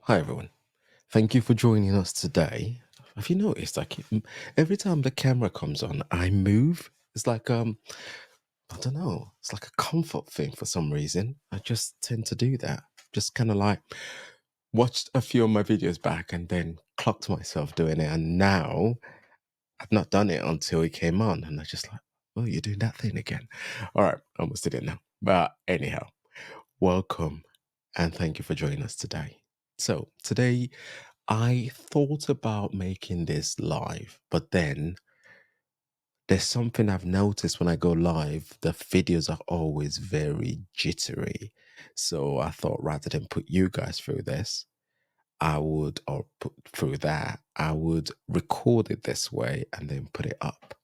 Hi everyone. Thank you for joining us today. Have you noticed every time the camera comes on, I move? It's like I don't know, it's like a comfort thing for some reason. I just tend to do that. Just kind of like watched a few of my videos back and then clocked myself doing it, and now I've not done it until it came on and I just like, oh, you're doing that thing again. All right, I almost did it now. But anyhow, welcome and thank you for joining us today. So, today I thought about making this live, but then there's something I've noticed when I go live, the videos are always very jittery. So I thought rather than put you guys through this, or put through that, I would record it this way and then put it up.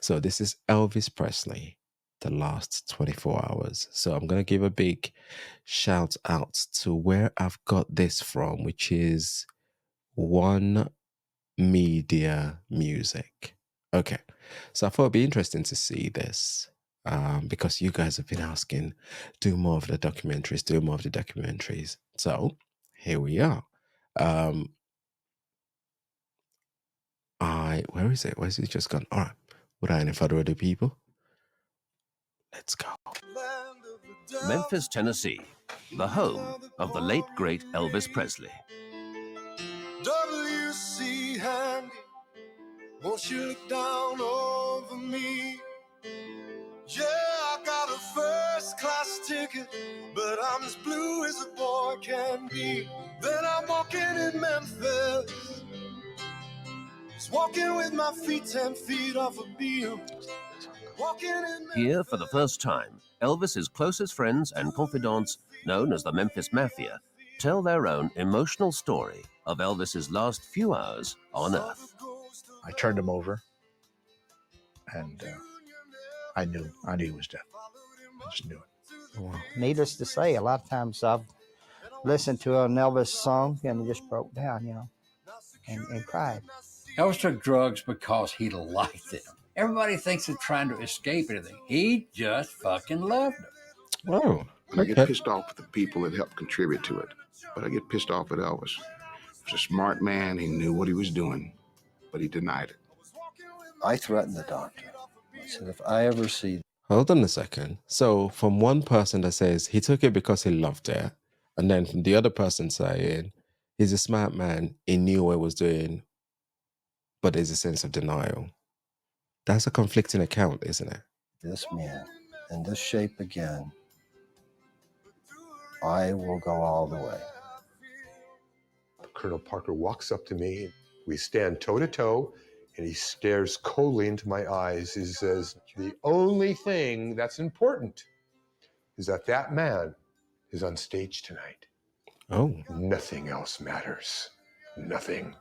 So this is Elvis Presley, the last 24 hours. So I'm going to give a big shout out to where I've got this from, which is One Media Music. Okay. So I thought it'd be interesting to see this because you guys have been asking, do more of the documentaries, do more of the documentaries. So here we are. Um, where is it? Where's it just gone? All right. Without any further ado, people, let's go. Memphis, Tennessee, the home of the late, great Elvis Presley. W.C. Handy, won't you look down over me? Yeah, I got a first class ticket, but I'm as blue as a boy can be. Then I'm walking in Memphis, just walking with my feet 10 feet off a beam. Here, for the first time, Elvis's closest friends and confidants, known as the Memphis Mafia, tell their own emotional story of Elvis's last few hours on Earth. I turned him over, and I knew he was dead. I just knew it. Wow. Needless to say, a lot of times I've listened to an Elvis song and just broke down, and cried. Elvis took drugs because he liked them. Everybody thinks they're trying to escape anything. He just fucking loved them. Oh, And I get okay. pissed off at the people that helped contribute to it. But I get pissed off at Elvis. He was a smart man. He knew what he was doing, but he denied it. I threatened the doctor. I said, if I ever see... Hold on a second. So, from one person that says he took it because he loved it, and then from the other person saying he's a smart man, he knew what he was doing, but there's a sense of denial. That's a conflicting account, isn't it? this man in this shape again, I will go all the way. Colonel Parker walks up to me. We stand toe to toe, and he stares coldly into my eyes. He says, the only thing that's important is that man is on stage tonight. Oh. Nothing else matters. Nothing.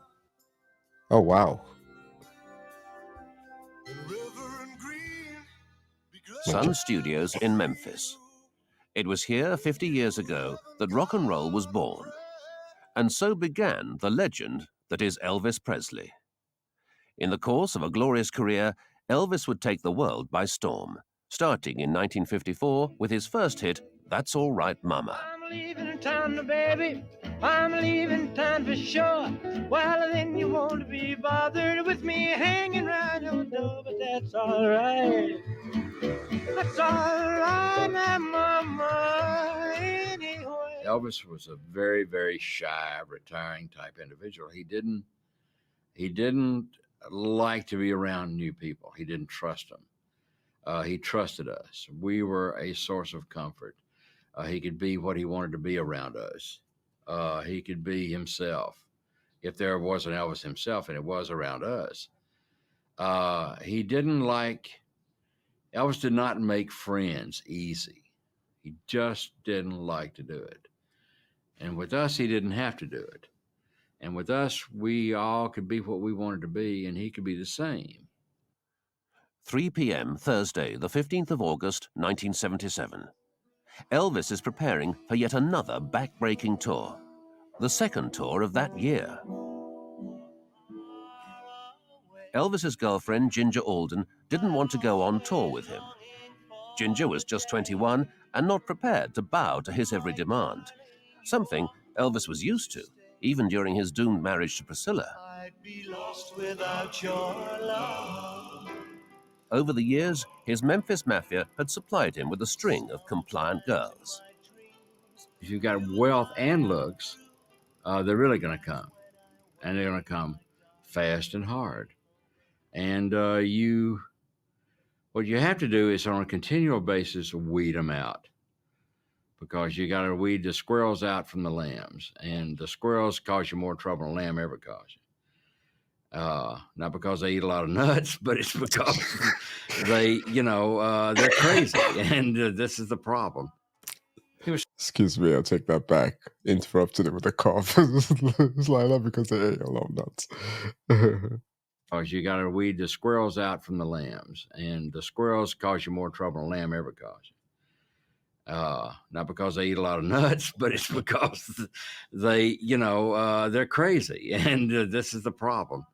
Oh, wow. Sun Studios in Memphis. It was here 50 years ago that rock and roll was born. And so began the legend that is Elvis Presley. In the course of a glorious career, Elvis would take the world by storm, starting in 1954 with his first hit, That's All Right Mama. I'm leaving town, baby. I'm leaving town for sure. Well, then you won't be bothered with me hanging around your door, but that's all right. That's all right, my mama, anyway. Elvis was a very, very shy, retiring type individual. He didn't like to be around new people. He didn't trust them. He trusted us. We were a source of comfort. He could be what he wanted to be around us. He could be himself. If there was an Elvis himself, and it was around us, Elvis did not make friends easy. He just didn't like to do it. And with us, he didn't have to do it. And with us, we all could be what we wanted to be, and he could be the same. 3 p.m. Thursday, the 15th of August, 1977. Elvis is preparing for yet another back-breaking tour, the second tour of that year. Elvis's girlfriend, Ginger Alden, didn't want to go on tour with him. Ginger was just 21 and not prepared to bow to his every demand, something Elvis was used to. even during his doomed marriage to Priscilla. I'd be lost without your love. Over the years, his Memphis Mafia had supplied him with a string of compliant girls. If you've got wealth and looks, they're really going to come, and they're going to come fast and hard. And what you have to do is on a continual basis weed them out, because you got to weed the squirrels out from the lambs, and the squirrels cause you more trouble than a lamb ever caused you. Not because they eat a lot of nuts, but it's because they're crazy, and this is the problem. Excuse me, I'll take that back. Interrupted it with a cough. It's like that because they ate a lot of nuts. Because you got to weed the squirrels out from the lambs, and the squirrels cause you more trouble than a lamb ever caused you. Not because they eat a lot of nuts, but it's because they're crazy, and this is the problem.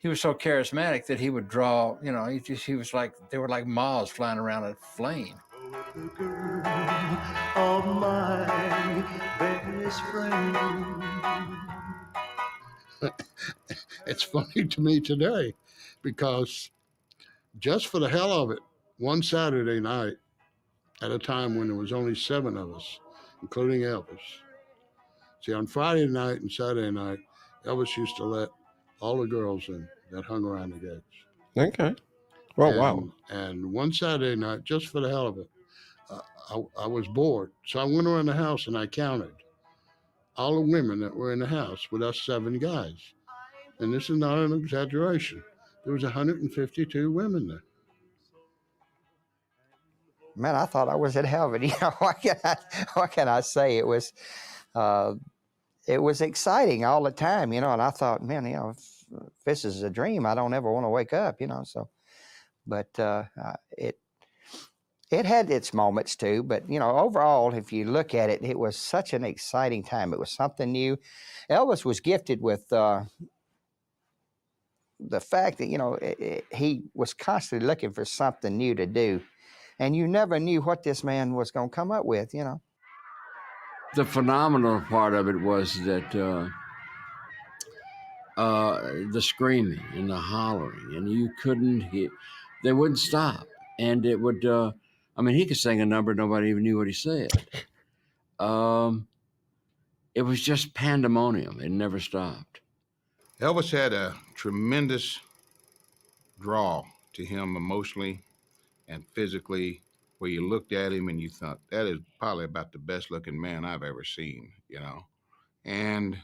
He was so charismatic that he would draw, he was like, they were like moths flying around a flame. The girl of my best friend. It's funny to me today because just for the hell of it, one Saturday night, at a time when there was only 7 of us, including Elvis. See, on Friday night and Saturday night, Elvis used to let all the girls in that hung around the gates. Okay. Well, wow. And one Saturday night, just for the hell of it, I was bored. So I went around the house and I counted all the women that were in the house with us 7 guys. And this is not an exaggeration. There was 152 women there. Man, I thought I was in heaven. What can I say? It was exciting all the time, and I thought, man, if this is a dream, I don't ever want to wake up, so, but it had its moments too, but, overall, if you look at it, it was such an exciting time. It was something new. Elvis was gifted with the fact that, he was constantly looking for something new to do. And you never knew what this man was going to come up with, The phenomenal part of it was that the screaming and the hollering, and you couldn't hear, they wouldn't stop. And it would, he could sing a number, nobody even knew what he said. It was just pandemonium. It never stopped. Elvis had a tremendous draw to him emotionally and physically, where you looked at him and you thought, that is probably about the best looking man I've ever seen, And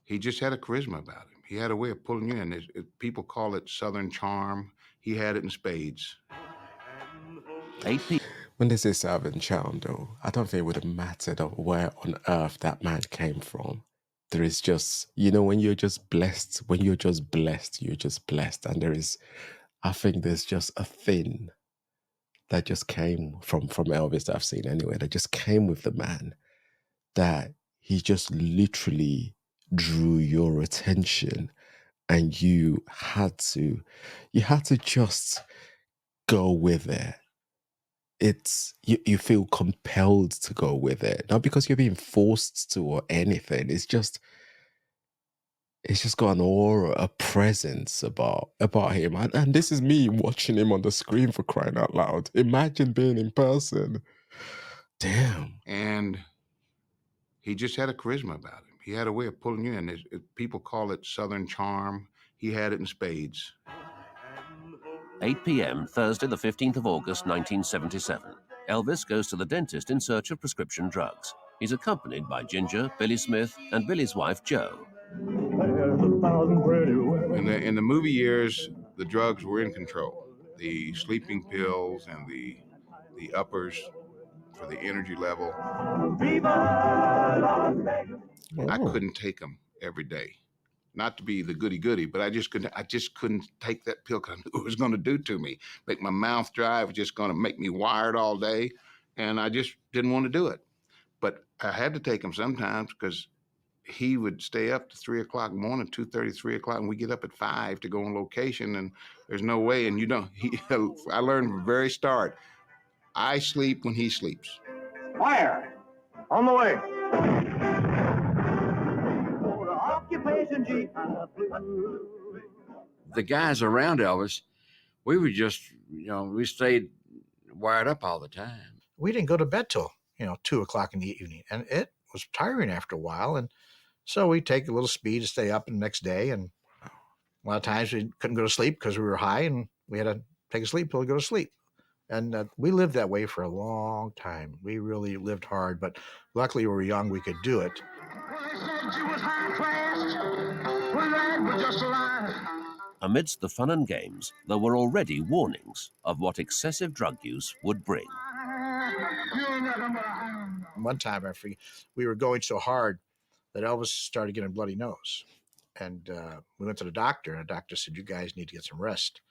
he just had a charisma about him. He had a way of pulling you in. People call it Southern charm. He had it in spades. When they say Southern charm, though, I don't think it would have mattered where on earth that man came from. There is just, when you're just blessed, you're just blessed. And I think there's just a thing that just came from Elvis that I've seen anyway, that just came with the man, that he just literally drew your attention, and you had to just go with it. It's you feel compelled to go with it, not because you're being forced to or anything. It's just got an aura, a presence about him. And this is me watching him on the screen, for crying out loud. Imagine being in person. Damn. And he just had a charisma about him. He had a way of pulling you in. People call it Southern charm. He had it in spades. 8 p.m., Thursday, the 15th of August, 1977. Elvis goes to the dentist in search of prescription drugs. He's accompanied by Ginger, Billy Smith, and Billy's wife, Jo. In the movie years, the drugs were in control. The sleeping pills and the uppers for the energy level. I couldn't take them every day. Not to be the goody-goody, but I just couldn't take that pill because I knew it was going to do to me. Make my mouth dry. It was just going to make me wired all day. And I just didn't want to do it. But I had to take them sometimes because he would stay up to 3 o'clock in the morning, 2:30, 3 o'clock, and we get up at 5 to go on location, and there's no way. And I learned from the very start, I sleep when he sleeps. Fire! On the way! The guys around Elvis, we were just, we stayed wired up all the time. We didn't go to bed till 2:00 in the evening, and it was tiring after a while. And so we take a little speed to stay up the next day. And a lot of times we couldn't go to sleep because we were high, and we had to take a sleep till we go to sleep. And we lived that way for a long time. We really lived hard, but luckily we were young, we could do it. Amidst the fun and games, there were already warnings of what excessive drug use would bring. One time, I forget, we were going so hard that Elvis started getting a bloody nose. And we went to the doctor, and the doctor said, "You guys need to get some rest."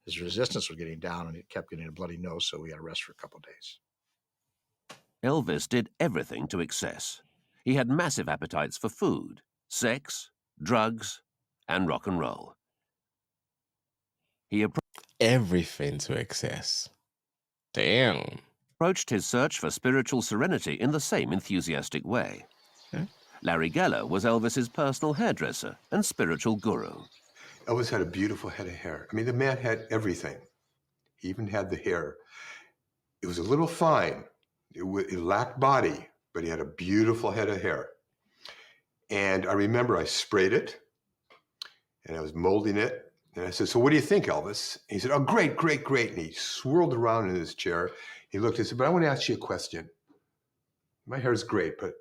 His resistance was getting down, and he kept getting a bloody nose, so we had to rest for a couple of days. Elvis did everything to excess. He had massive appetites for food, sex, drugs, and rock and roll. He Everything to excess. Damn. approached his search for spiritual serenity in the same enthusiastic way. Larry Geller was Elvis's personal hairdresser and spiritual guru. Elvis had a beautiful head of hair. I mean, the man had everything. He even had the hair. It was a little fine. It lacked body, but he had a beautiful head of hair. And I remember I sprayed it, and I was molding it. And I said, "So what do you think, Elvis?" And he said, "Oh, great, great, great." And he swirled around in his chair. He looked and said, "But I want to ask you a question. My hair is great, but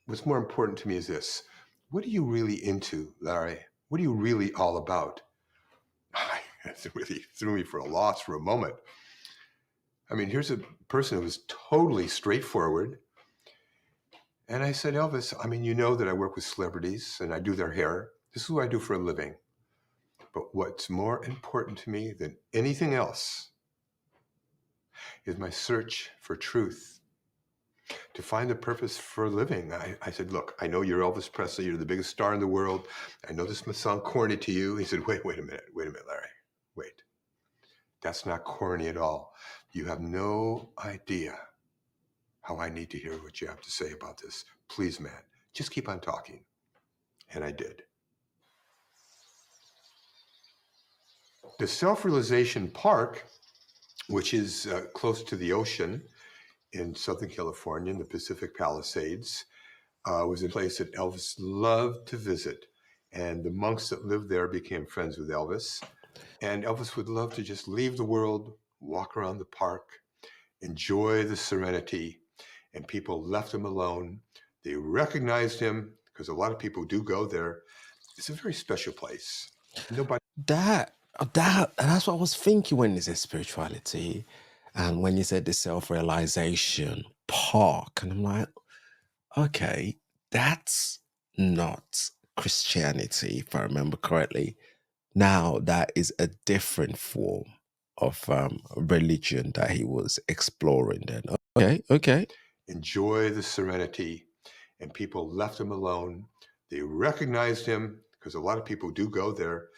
what's more important to me is this. What are you really into, Larry? What are you really all about?" It really threw me for a loss for a moment. I mean, here's a person who was totally straightforward. And I said, "Elvis, I mean, you know that I work with celebrities and I do their hair. This is what I do for a living. But what's more important to me than anything else is my search for truth, to find the purpose for living." I said, "Look, I know you're Elvis Presley. You're the biggest star in the world. I know this must sound corny to you." He said, wait a minute, Larry. Wait. That's not corny at all. You have no idea how I need to hear what you have to say about this. Please, man, just keep on talking." And I did. The Self-Realization Park, which is close to the ocean in Southern California in the Pacific Palisades, was a place that Elvis loved to visit. And the monks that lived there became friends with Elvis. And Elvis would love to just leave the world, walk around the park, enjoy the serenity. And people left him alone. They recognized him because a lot of people do go there. It's a very special place. Nobody. That's what I was thinking when you said spirituality, and when you said the self-realization park, and I'm like, okay, that's not Christianity, if I remember correctly. Now that is a different form of religion that he was exploring then. Okay. Enjoy the serenity, and people left him alone. They recognized him because a lot of people do go there.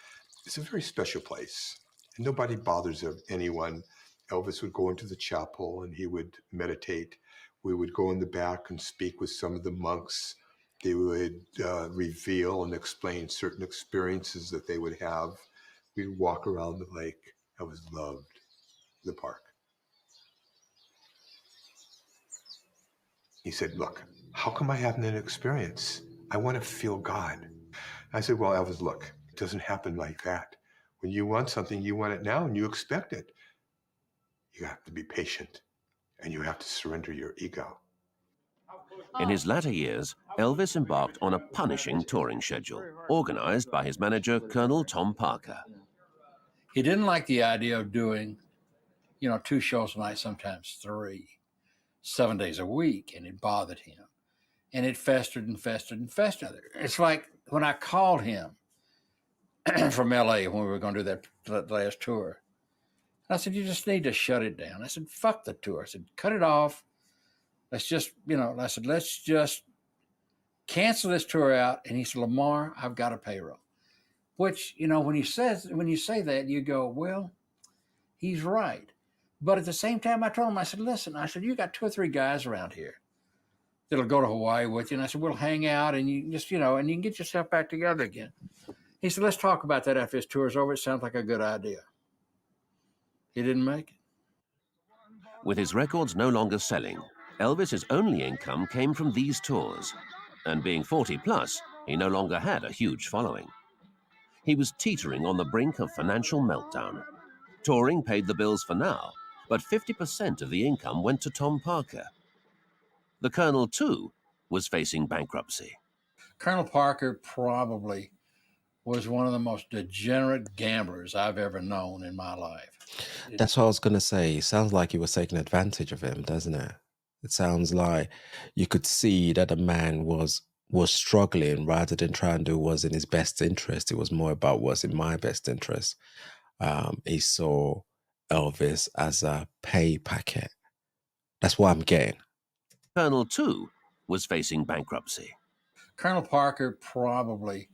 It's a very special place, and nobody bothers anyone. Elvis would go into the chapel and he would meditate. We would go in the back and speak with some of the monks. They would reveal and explain certain experiences that they would have. We'd walk around the lake. Elvis loved the park. He said, "Look, how come I haven't an experience? I want to feel God." I said, "Well, Elvis, look, it doesn't happen like that. When you want something, you want it now and you expect it. You have to be patient and you have to surrender your ego." In his latter years, Elvis embarked on a punishing touring schedule, organized by his manager, Colonel Tom Parker. He didn't like the idea of doing, 2 shows a night, sometimes 3, 7 days a week, and it bothered him. And it festered and festered and festered. It's like when I called him from LA when we were going to do that last tour. I said, "You just need to shut it down." I said, "Fuck the tour." I said, "Cut it off. Let's just, let's just cancel this tour out." And he said, "Lamar, I've got a payroll." Which, when you say that, you go, well, he's right. But at the same time, I told him, I said, "Listen," I said, "you got 2 or 3 guys around here that'll go to Hawaii with you. And I said, we'll hang out and you just, and you can get yourself back together again. He said, let's talk about that after his tour's over. It sounds like a good idea. He didn't make it. With his records no longer selling, Elvis's only income came from these tours. And being 40 plus, he no longer had a huge following. He was teetering on the brink of financial meltdown. Touring paid the bills for now, but 50% of the income went to Tom Parker. The Colonel, too, was facing bankruptcy. Colonel Parker probably was one of the most degenerate gamblers I've ever known in my life. That's what I was going to say. It sounds like he was taking advantage of him, doesn't it? It sounds like you could see that the man was struggling rather than trying to do what's in his best interest. It was more about what's in my best interest. He saw Elvis as a pay packet. That's what I'm getting. Colonel, too, was facing bankruptcy. Colonel Parker probably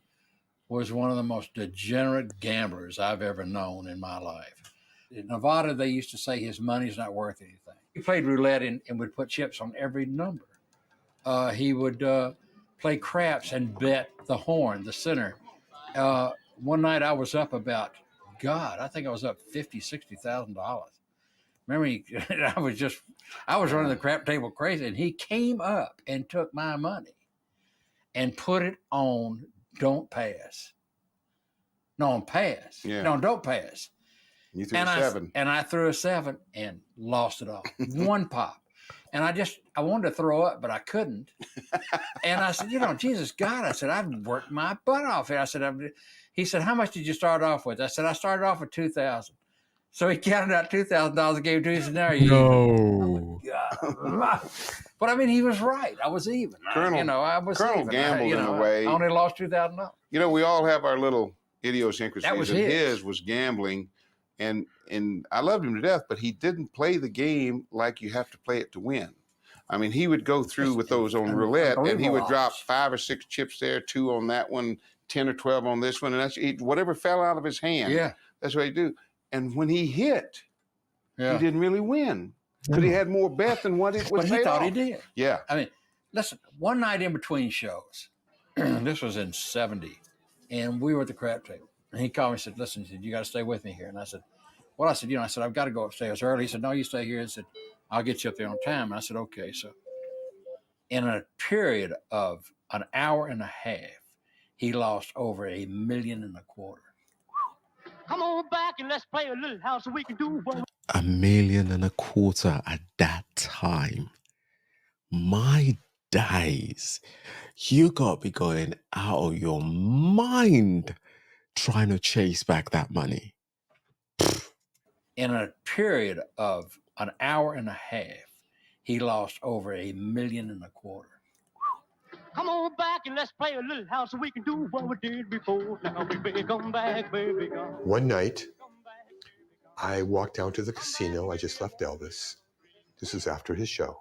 was one of the most degenerate gamblers I've ever known in my life. In Nevada, they used to say his money's not worth anything. He played roulette and would put chips on every number. He would play craps and bet the horn, the center. One night I was up about, I think I was up $50,000, $60,000. Remember, I was running the crap table crazy, and he came up and took my money and put it on Don't Pass. No, on Pass. Yeah. No, Don't Pass. You threw a 7. And I threw a 7 and lost it all. One pop. And I wanted to throw up, but I couldn't. And I said, Jesus God, I said, I've worked my butt off here. I said, he said, how much did you start off with? I said, I started off with $2,000. So he counted out $2,000 and gave it to me. He said, "Now you No. But I mean, he was right. I was even. I was Colonel even. gambled in a way. I only lost $2,000. We all have our little idiosyncrasies. That was and his. His was gambling, and I loved him to death. But he didn't play the game like you have to play it to win. I mean, he would go through with those on roulette, and he would drop 5 or 6 chips there, 2 on that one, 10 or 12 on this one, and that's whatever fell out of his hand. Yeah, that's what he do. And when he hit, he didn't really win because he had more bet than what it was. But he thought he did. Yeah. I mean, listen, one night in between shows, this was in '70, and we were at the crap table. And he called me and said, listen, he said, you got to stay with me here. And I said, well, I said, I've got to go upstairs early. He said, no, you stay here. He said, I'll get you up there on time. And I said, okay. So in a period of an hour and a half, he lost over $1.25 million. Come on back and let's play a little house so we can do what $1.25 million at that time. My days, you got to be going out of your mind trying to chase back that money. In a period of an hour and a half, he lost over $1.25 million. Come on back and let's play a little house so we can do what we did before. Now, baby, come back, baby, come. One night, I walked down to the casino. I just left Elvis. This is after his show.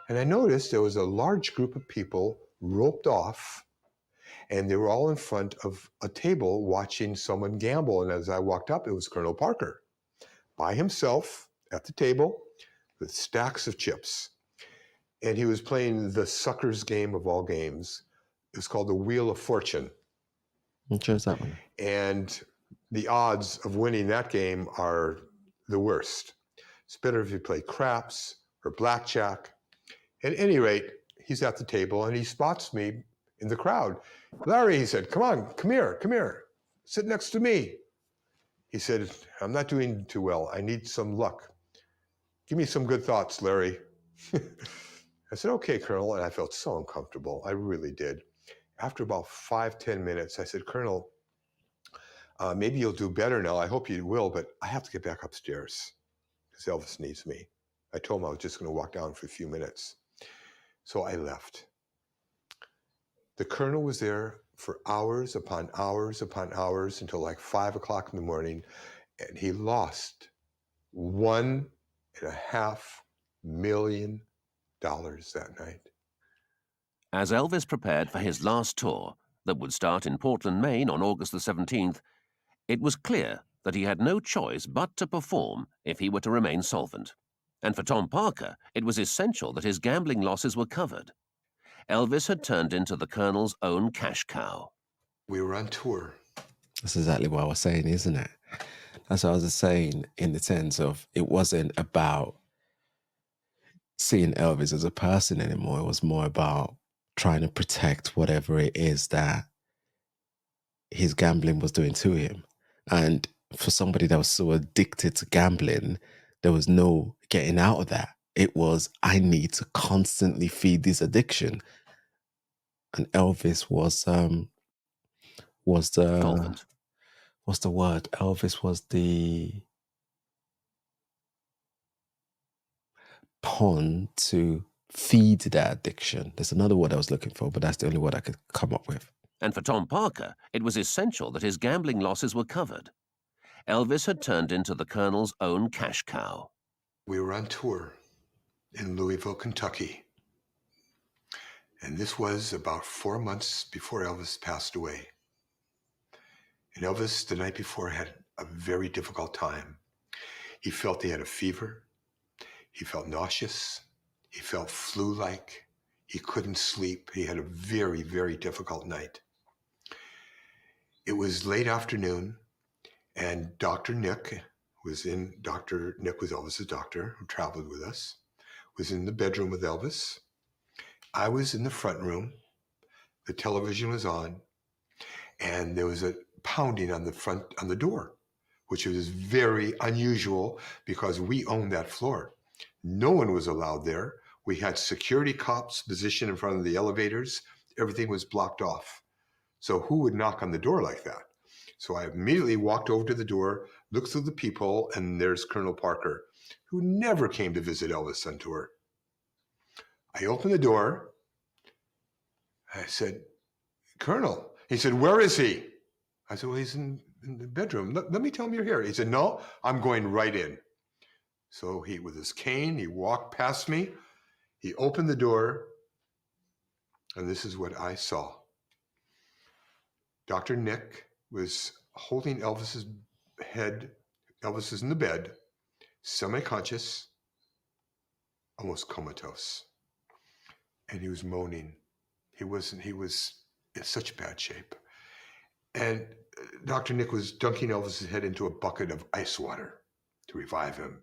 And I noticed there was a large group of people roped off, and they were all in front of a table watching someone gamble. And as I walked up, it was Colonel Parker by himself at the table with stacks of chips. And he was playing the sucker's game of all games. It was called the Wheel of Fortune. What show is that one? And the odds of winning that game are the worst. It's better if you play craps or blackjack. At any rate, he's at the table and he spots me in the crowd. Larry, he said, come on, come here. Sit next to me. He said, I'm not doing too well. I need some luck. Give me some good thoughts, Larry. I said, okay, Colonel, and I felt so uncomfortable. I really did. After about 5-10 minutes, I said, Colonel, maybe you'll do better now. I hope you will, but I have to get back upstairs because Elvis needs me. I told him I was just going to walk down for a few minutes. So I left. The Colonel was there for hours upon hours upon hours until like 5 o'clock in the morning, and he lost $1.5 million that night. As Elvis prepared for his last tour that would start in Portland, Maine on August the 17th, it was clear that he had no choice but to perform if he were to remain solvent. And for Tom Parker, it was essential that his gambling losses were covered. Elvis had turned into the Colonel's own cash cow. We were on tour. That's exactly what I was saying, isn't it? That's what I was saying in the sense of it wasn't about seeing Elvis as a person anymore. It was more about trying to protect whatever it is that his gambling was doing to him. And for somebody that was so addicted to gambling, there was no getting out of that. It was, I need to constantly feed this addiction. And Elvis was the Solvent. what's the word? Elvis was the pawn to feed that addiction. There's another word I was looking for, but that's the only word I could come up with. And for Tom Parker, it was essential that his gambling losses were covered. Elvis had turned into the Colonel's own cash cow. We were on tour in Louisville, Kentucky. And this was about 4 months before Elvis passed away. And Elvis, the night before, had a very difficult time. He felt he had a fever. He felt nauseous. He felt flu-like. He couldn't sleep. He had a very, very difficult night. It was late afternoon, and Dr. Nick was Elvis's doctor, who traveled with us, was in the bedroom with Elvis. I was in the front room. The television was on, and there was a pounding on the door, which was very unusual because we owned that floor. No one was allowed there. We had security cops positioned in front of the elevators. Everything was blocked off. So who would knock on the door like that? So I immediately walked over to the door, looked through the peephole, and there's Colonel Parker, who never came to visit Elvis on tour. I opened the door. I said, Colonel. He said, where is he? I said, well, he's in the bedroom. Let me tell him you're here. He said, no, I'm going right in. So he, with his cane, he walked past me. He opened the door, and this is what I saw. Dr. Nick was holding Elvis's head. Elvis is in the bed, semi-conscious, almost comatose. And he was moaning. He was in such bad shape. And Dr. Nick was dunking Elvis's head into a bucket of ice water to revive him.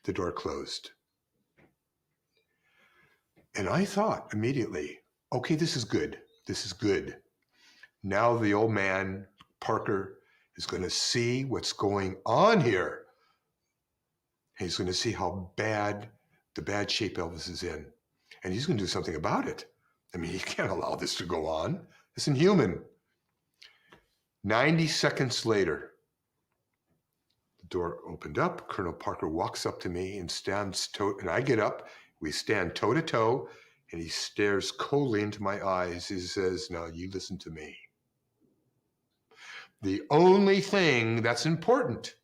The door closed. And I thought immediately, okay, this is good. This is good. Now the old man, Parker, is going to see what's going on here. He's going to see how bad shape Elvis is in. And he's going to do something about it. I mean, he can't allow this to go on. It's inhuman. 90 seconds later, the door opened up. Colonel Parker walks up to me and and I get up. We stand toe to toe, and he stares coldly into my eyes. He says, now you listen to me. The only thing that's important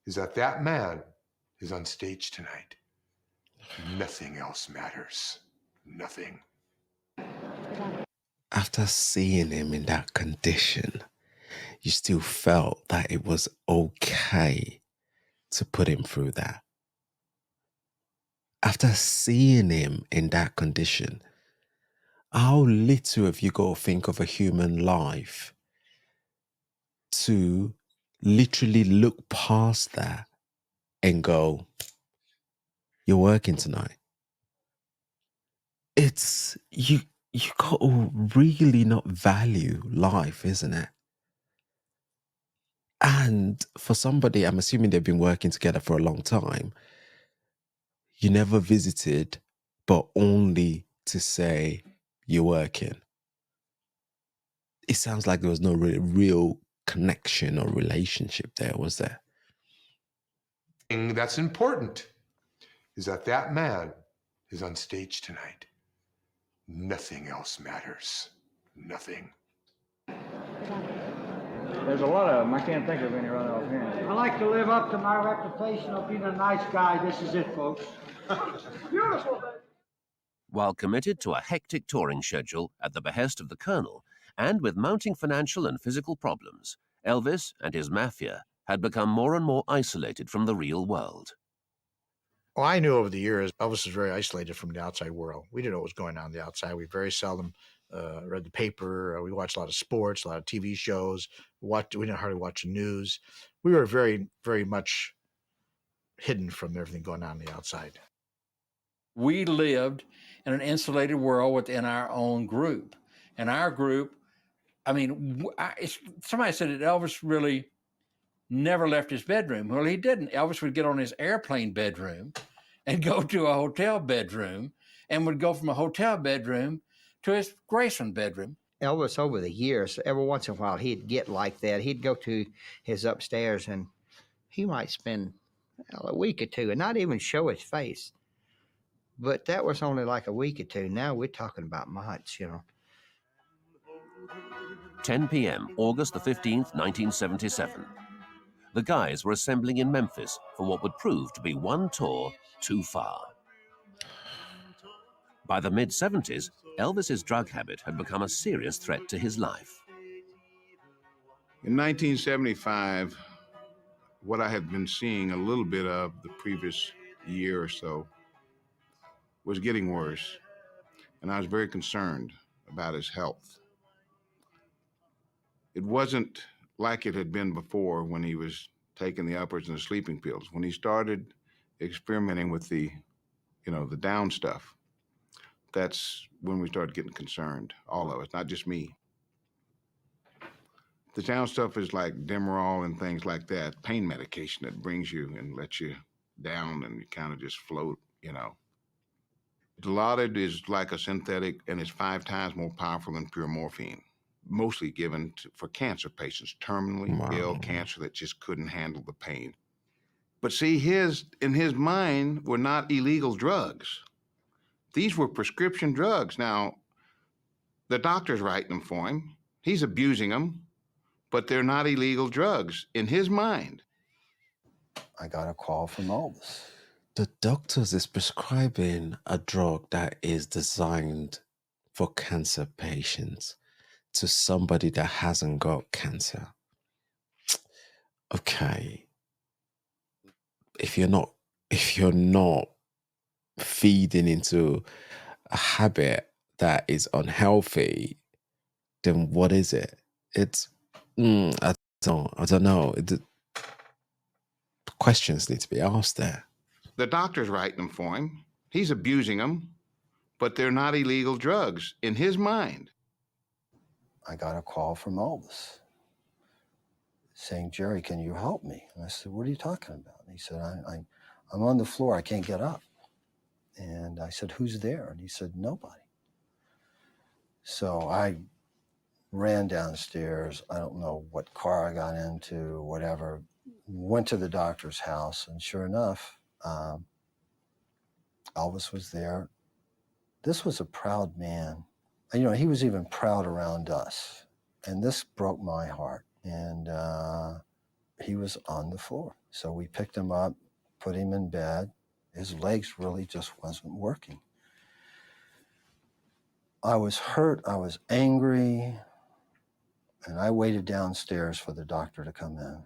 is that man is on stage tonight. Nothing else matters. Nothing. After seeing him in that condition, you still felt that it was okay to put him through that. After seeing him in that condition, how little have you got to think of a human life to literally look past that and go, you're working tonight? It's you got to really not value life, isn't it? And for somebody, I'm assuming they've been working together for a long time, you never visited, but only to say you're working. It sounds like there was no real connection or relationship there, was there? Thing that's important is that man is on stage tonight. Nothing else matters. Nothing. There's a lot of them. I can't think of any right offhand. I like to live up to my reputation of being a nice guy. This is it, folks. Beautiful. While committed to a hectic touring schedule at the behest of the Colonel, and with mounting financial and physical problems, Elvis and his mafia had become more and more isolated from the real world. Well, I knew over the years Elvis was very isolated from the outside world. We didn't know what was going on in the outside. We very seldom read the paper. We watched a lot of sports, a lot of TV shows. We didn't hardly watch the news. We were very, very much hidden from everything going on the outside. We lived in an insulated world within our own group. And our group, I mean, somebody said that Elvis really never left his bedroom. Well, he didn't. Elvis would get on his airplane bedroom and go to a hotel bedroom and would go from a hotel bedroom to his Graceland bedroom. Elvis, over the years, every once in a while, he'd get like that. He'd go to his upstairs and he might spend a week or two and not even show his face. But that was only like a week or two. Now we're talking about months, you know. 10 p.m., August the 15th, 1977. The guys were assembling in Memphis for what would prove to be one tour too far. By the mid-70s, Elvis's drug habit had become a serious threat to his life. In 1975, what I had been seeing a little bit of the previous year or so was getting worse, and I was very concerned about his health. It wasn't like it had been before when he was taking the uppers and the sleeping pills. When he started experimenting with the down stuff, that's when we started getting concerned, all of us, not just me. The down stuff is like Demerol and things like that, pain medication that brings you and lets you down and you kind of just float, you know. Dilaudid is like a synthetic and it's 5 times more powerful than pure morphine, mostly given for cancer patients, terminally ill cancer that just couldn't handle the pain. But see, in his mind were not illegal drugs. These were prescription drugs. Now, the doctor's writing them for him. He's abusing them, but they're not illegal drugs in his mind. I got a call from Elvis. The doctors is prescribing a drug that is designed for cancer patients to somebody that hasn't got cancer. Okay. If you're not feeding into a habit that is unhealthy, then what is it? It's I don't know. Questions need to be asked there. The doctor's writing them for him. He's abusing them, but they're not illegal drugs in his mind. I got a call from Elvis saying, "Jerry, can you help me?" And I said, "What are you talking about?" And he said, I'm on the floor. I can't get up. And I said, "Who's there?" And he said, "Nobody." So I ran downstairs. I don't know what car I got into, whatever. Went to the doctor's house, and sure enough, Elvis was there. This was a proud man. You know, he was even proud around us. And this broke my heart. And he was on the floor. So we picked him up, put him in bed. His legs really just wasn't working. I was hurt. I was angry. And I waited downstairs for the doctor to come in.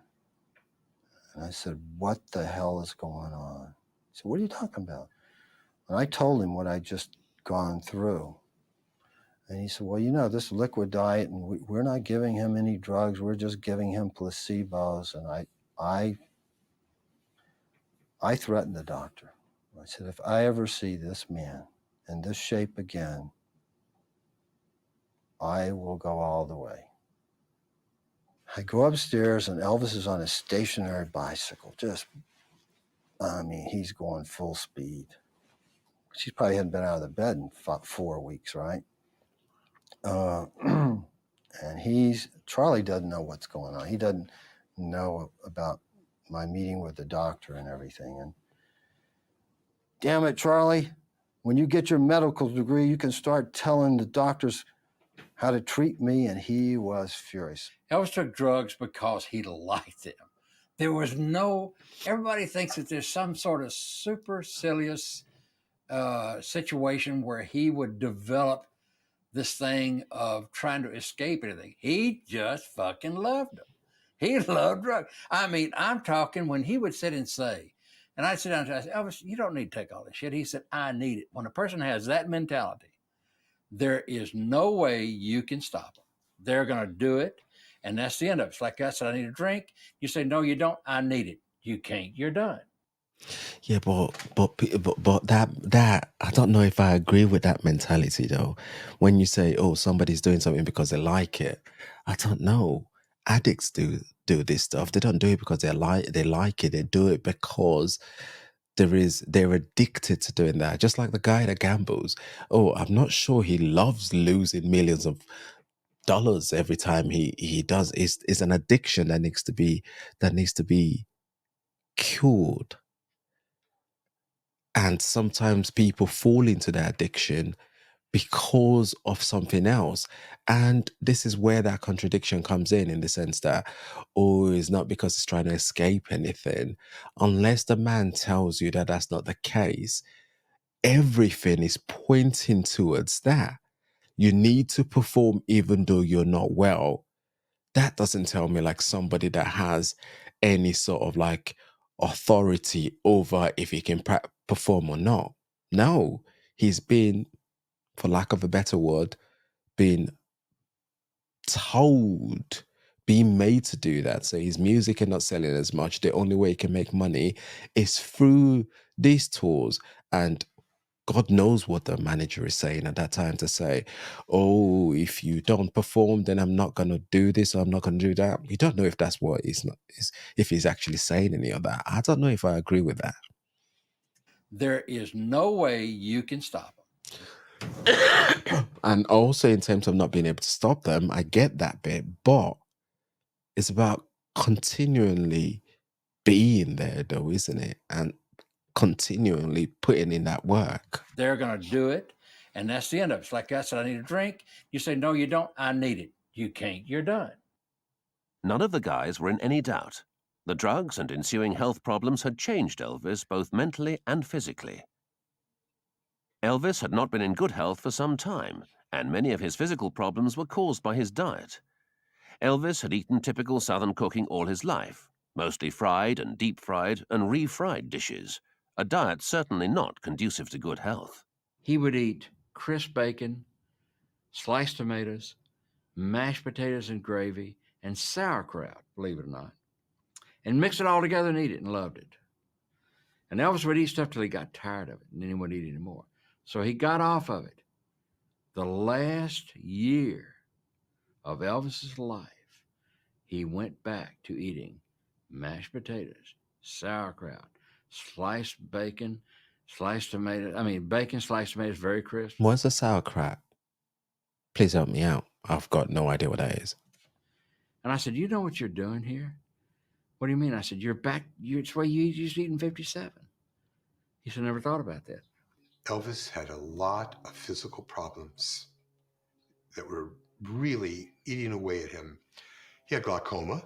And I said, "What the hell is going on?" He said, "What are you talking about?" And I told him what I'd just gone through. And he said, "Well, you know, this liquid diet, and we're not giving him any drugs. We're just giving him placebos." And I threatened the doctor. I said, "If I ever see this man in this shape again, I will go all the way." I go upstairs, and Elvis is on a stationary bicycle. He's going full speed. She probably hadn't been out of the bed in 4 weeks, right? And Charlie doesn't know what's going on. He doesn't know about my meeting with the doctor and everything. And damn it, Charlie, when you get your medical degree, you can start telling the doctors how to treat me. And he was furious. Elvis took drugs because he liked them. There was everybody thinks that there's some sort of supercilious situation where he would develop this thing of trying to escape anything. He just fucking loved them. He loved drugs. I mean, I'm talking when he would sit and say, And I'd sit down and I said, Elvis, you don't need to take all this shit. He said, I need it. When a person has that mentality, there is no way you can stop them. They're going to do it. And that's the end of it. It's like I said, I need a drink. You say, no, you don't. I need it. You can't. You're done. Yeah, but that I don't know if I agree with that mentality though. When you say, "Oh, somebody's doing something because they like it," I don't know. Addicts do this stuff. They don't do it because they like it. They do it because they're addicted to doing that. Just like the guy that gambles. Oh, I'm not sure he loves losing millions of dollars every time he does. It's an addiction that needs to be cured. And sometimes people fall into that addiction because of something else. And this is where that contradiction comes in the sense that, oh, it's not because it's trying to escape anything. Unless the man tells you that that's not the case, everything is pointing towards that. You need to perform even though you're not well. That doesn't tell me like somebody that has any sort of like authority over if he can perform or not. No, he's been, for lack of a better word, been told, being made to do that. So his music is not selling as much. The only way he can make money is through these tours. And God knows what the manager is saying at that time to say, oh, if you don't perform, then I'm not going to do this or I'm not going to do that. You don't know if that's what he's not, if he's actually saying any of that. I don't know if I agree with that. There is no way you can stop them. And also in terms of not being able to stop them, I get that bit, but it's about continually being there though, isn't it? And continually putting in that work. They're going to do it. And that's the end of it. It's like I said, I need a drink. You say, no, you don't. I need it. You can't. You're done. None of the guys were in any doubt. The drugs and ensuing health problems had changed Elvis both mentally and physically. Elvis had not been in good health for some time, and many of his physical problems were caused by his diet. Elvis had eaten typical Southern cooking all his life, mostly fried and deep-fried and refried dishes, a diet certainly not conducive to good health. He would eat crisp bacon, sliced tomatoes, mashed potatoes and gravy, and sauerkraut, believe it or not, and mix it all together and eat it, and loved it. And Elvis would eat stuff till he got tired of it, and then he wouldn't eat anymore. So he got off of it. The last year of Elvis's life, he went back to eating mashed potatoes, sauerkraut, sliced bacon, sliced tomatoes. Bacon, sliced tomatoes, very crisp. What's a sauerkraut? Please help me out. I've got no idea what that is. And I said, you know what you're doing here? What do you mean? I said, you're back. It's why you used to eat in 57. He said, never thought about that. Elvis had a lot of physical problems that were really eating away at him. He had glaucoma.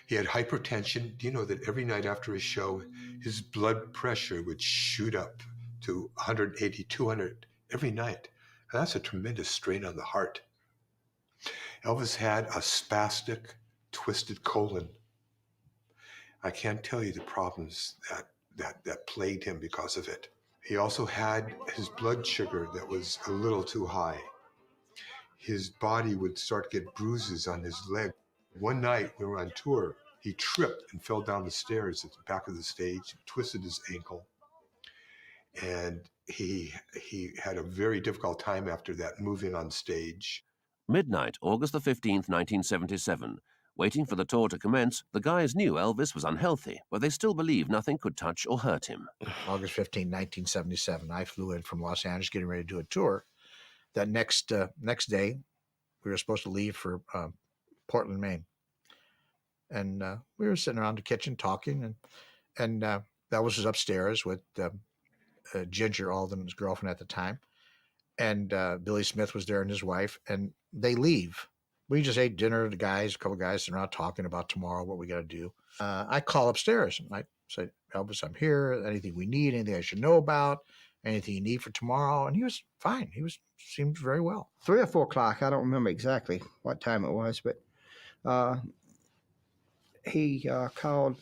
He had hypertension. Do you know that every night after his show, his blood pressure would shoot up to 180, 200 every night? And that's a tremendous strain on the heart. Elvis had a spastic, twisted colon. I can't tell you the problems that plagued him because of it. He also had his blood sugar that was a little too high. His body would start to get bruises on his leg. One night we were on tour, he tripped and fell down the stairs at the back of the stage, twisted his ankle. And he had a very difficult time after that, moving on stage. Midnight, August the 15th, 1977. Waiting for the tour to commence, the guys knew Elvis was unhealthy, but they still believed nothing could touch or hurt him. August 15, 1977, I flew in from Los Angeles getting ready to do a tour. That next day, we were supposed to leave for Portland, Maine. And we were sitting around the kitchen talking, and that was upstairs with Ginger Alden's girlfriend at the time. And Billy Smith was there and his wife, and they leave. We just ate dinner, a couple guys sitting around talking about tomorrow, what we got to do. I call upstairs and I say, Elvis, I'm here. Anything we need, anything I should know about, anything you need for tomorrow? And he was fine. Seemed very well. 3 or 4 o'clock. I don't remember exactly what time it was, but he called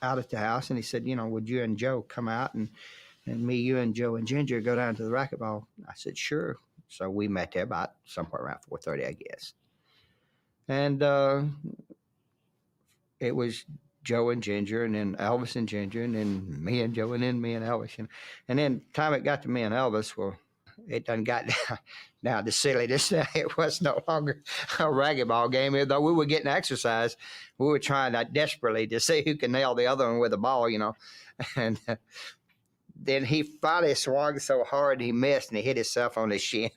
out at the house, and he said, would you and Joe come out and me, you, and Joe and Ginger go down to the racquetball? I said, sure. So we met there about somewhere around 4:30, I guess. And it was Joe and Ginger, and then Elvis and Ginger, and then me and Joe, and then me and Elvis. And then time it got to me and Elvis, well, it done got down to silliness. It was no longer a racquetball game. Though we were getting exercise, we were trying desperately to see who can nail the other one with the ball, And then he finally swung so hard he missed, and he hit himself on his shin.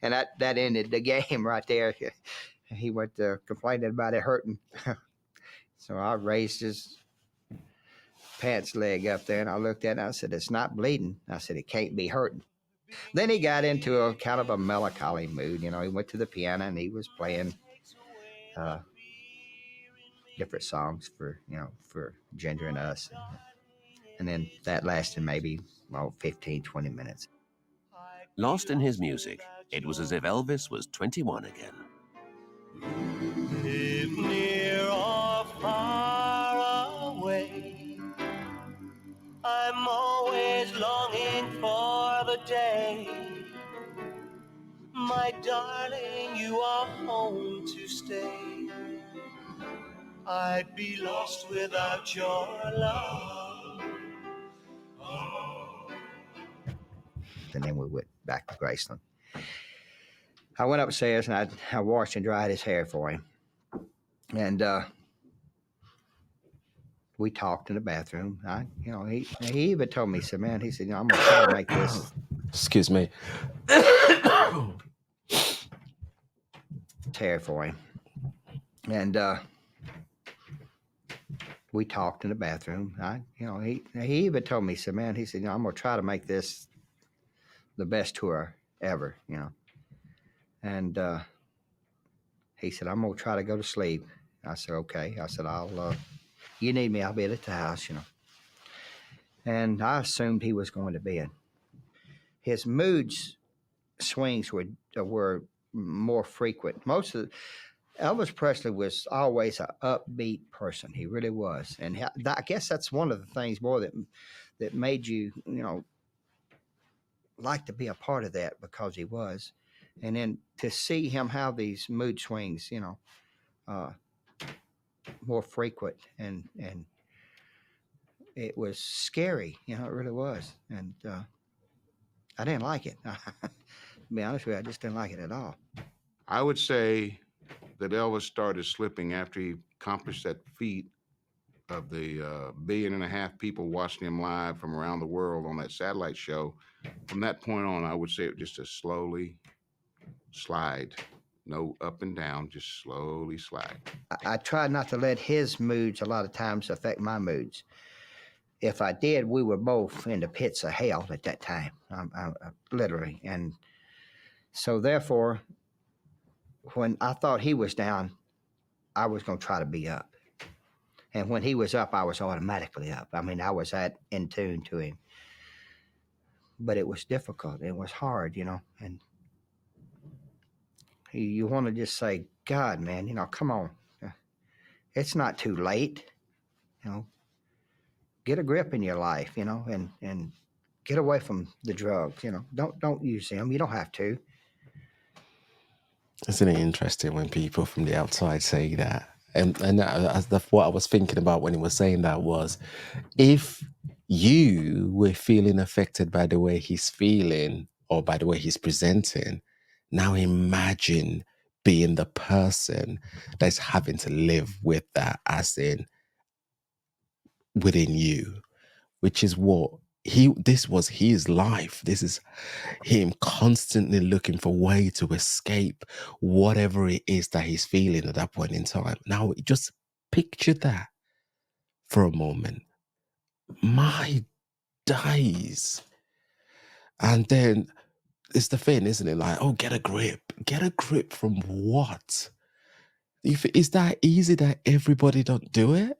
And that ended the game right there. He went complaining about it hurting. So I raised his pants leg up there, and I looked at it, and I said, it's not bleeding. I said, it can't be hurting. Then he got into a kind of a melancholy mood. He went to the piano, and he was playing different songs for Ginger and us. And then that lasted maybe 15, 20 minutes. Lost in his music, it was as if Elvis was 21 again. If near or far away, I'm always longing for the day, my darling, you are home to stay. I'd be lost without your love. And then we went back to Graceland. I went upstairs and I washed and dried his hair for him. And we talked in the bathroom. He even told me, he said, man, he said, I'm going to try to make this. Excuse me. Hair for him. And we talked in the bathroom. He even told me, he said, man, he said, I'm going to try to make this the best tour ever, And he said, I'm going to try to go to sleep. I said, okay. I said, you need me, I'll be at the house, And I assumed he was going to bed. His mood swings were more frequent. Elvis Presley was always an upbeat person. He really was. And I guess that's one of the things more that made you, like to be a part of that, because he was. And then to see him have these mood swings, more frequent, and it was scary, it really was. And I didn't like it. To be honest with you, I just didn't like it at all. I would say that Elvis started slipping after he accomplished that feat of the 1.5 billion people watching him live from around the world on that satellite show. From that point on, I would say it just a slowly slide. No up and down, just slowly slide. I tried not to let his moods a lot of times affect my moods. If I did, we were both in the pits of hell at that time, literally. And so therefore, when I thought he was down, I was going to try to be up. And when he was up, I was automatically up. I mean, I was in tune to him. But it was difficult. It was hard, and you want to just say, God, man, come on. It's not too late, Get a grip in your life, and get away from the drugs, Don't use them. You don't have to. Isn't it interesting when people from the outside say that? And that's what I was thinking about when he was saying that was, if you were feeling affected by the way he's feeling or by the way he's presenting, now imagine being the person that's having to live with that, as in within you, which is what this was his life. This is him constantly looking for a way to escape whatever it is that he's feeling at that point in time. Now, just picture that for a moment. My days. And then it's the thing, isn't it? Like, oh, get a grip. Get a grip from what? Is that easy that everybody don't do it?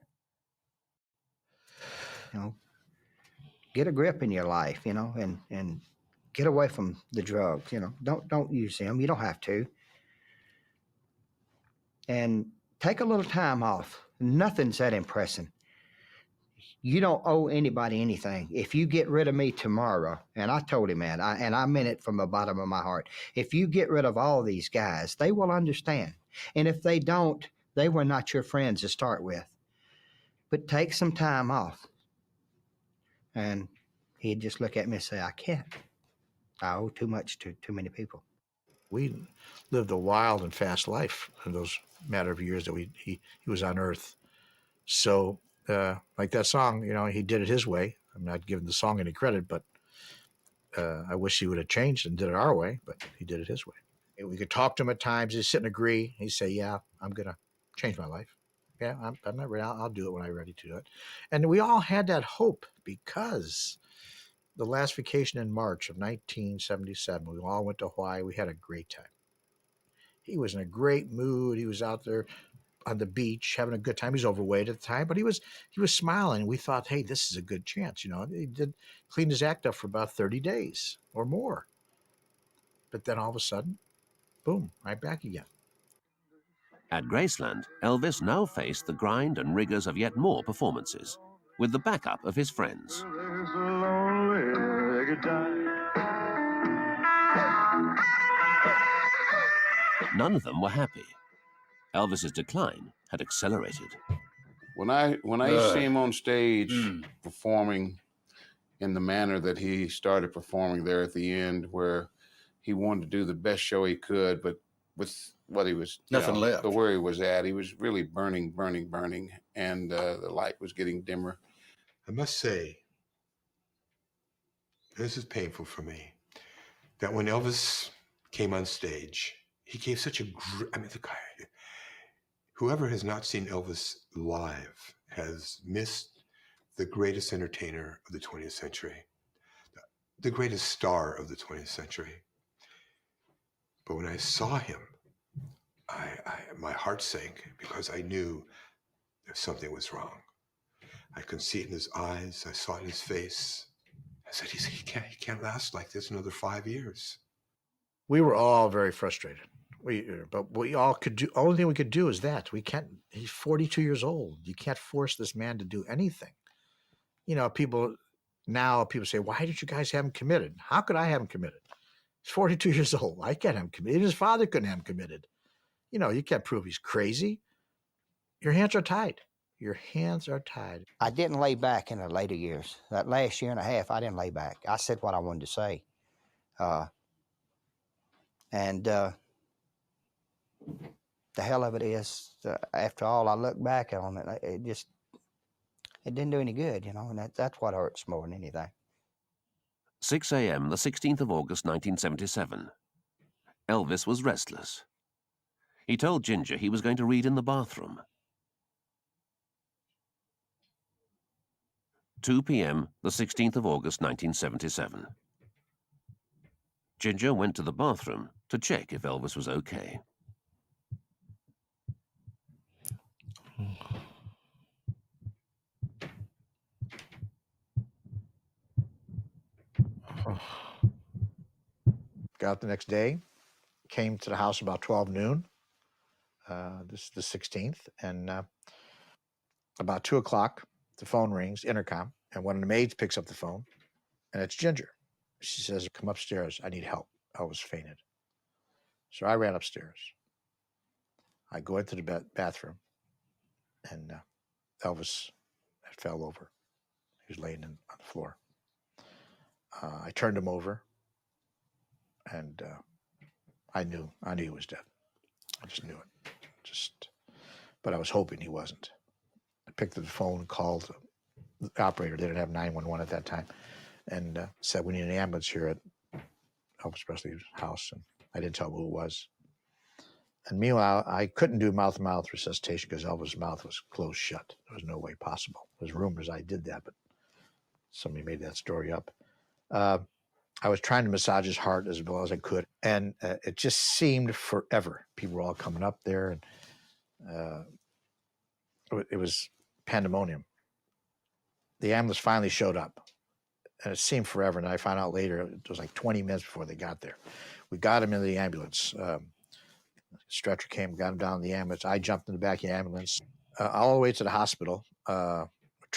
Get a grip in your life, and get away from the drugs, Don't use them. You don't have to. And take a little time off. Nothing's that impressive. You don't owe anybody anything. If you get rid of me tomorrow, and I told him that, and I meant it from the bottom of my heart, if you get rid of all these guys, they will understand. And if they don't, they were not your friends to start with. But take some time off. And he'd just look at me and say, I can't. I owe too much to too many people. We lived a wild and fast life in those matter of years that he was on Earth. So, like that song, you know, he did it his way. I'm not giving the song any credit, but I wish he would have changed and did it our way, but he did it his way. And we could talk to him at times. He'd sit and agree. He'd say, yeah, I'm going to change my life. Yeah, I'm not ready. I'll do it when I'm ready to do it. And we all had that hope because the last vacation in March of 1977, we all went to Hawaii. We had a great time. He was in a great mood. He was out there on the beach having a good time. He was overweight at the time, but he was smiling. We thought, hey, this is a good chance. You know, he cleaned his act up for about 30 days or more. But then all of a sudden, boom, right back again. At Graceland, Elvis now faced the grind and rigors of yet more performances, with the backup of his friends. None of them were happy. Elvis's decline had accelerated. When I used to see him on stage performing in the manner that he started performing there at the end, where he wanted to do the best show he could, but with what he was, Nothing left. But where he was at, he was really burning, and the light was getting dimmer. I must say, this is painful for me, that when Elvis came on stage, he gave such a the guy, whoever has not seen Elvis live has missed the greatest entertainer of the 20th century, the greatest star of the 20th century. But when I saw him, my heart sank because I knew that something was wrong. I could see it in his eyes. I saw it in his face. I said, he can't last like this another 5 years. We were all very frustrated. But we all could do. Only thing we could do is that we can't. He's 42 years old. You can't force this man to do anything. You know, people say, "Why didn't you guys have him committed?" How could I have him committed? He's 42 years old. I can't have him committed. His father couldn't have him committed. You know, you can't prove he's crazy. Your hands are tied. Your hands are tied. I didn't lay back in the later years. That last year and a half, I didn't lay back. I said what I wanted to say. The hell of it is, after all, I look back on it, it didn't do any good, you know, and that's what hurts more than anything. 6 a.m., the 16th of August, 1977. Elvis was restless. He told Ginger he was going to read in the bathroom. 2 p.m., the 16th of August, 1977. Ginger went to the bathroom to check if Elvis was okay. Got up the next day, came to the house about 12 noon. This is the 16th, and about 2 o'clock, the phone rings, intercom, and one of the maids picks up the phone, and it's Ginger. She says, "Come upstairs. I need help. Elvis fainted." So I ran upstairs. I go into the bathroom, and Elvis had fell over. He was laying on the floor. I turned him over, and I knew he was dead. I just knew it. But I was hoping he wasn't. I picked up the phone, called the operator. They didn't have 911 at that time, and said, "We need an ambulance here at Elvis Presley's house." And I didn't tell him who it was. And meanwhile, I couldn't do mouth-to-mouth resuscitation because Elvis' mouth was closed shut. There was no way possible. There's rumors I did that, but somebody made that story up. I was trying to massage his heart as well as I could, and it just seemed forever. People were all coming up there, and it was pandemonium. The ambulance finally showed up, and it seemed forever, and I found out later it was like 20 minutes before they got there. We got him into the ambulance. Stretcher came, got him down in the ambulance. I jumped in the back of the ambulance all the way to the hospital,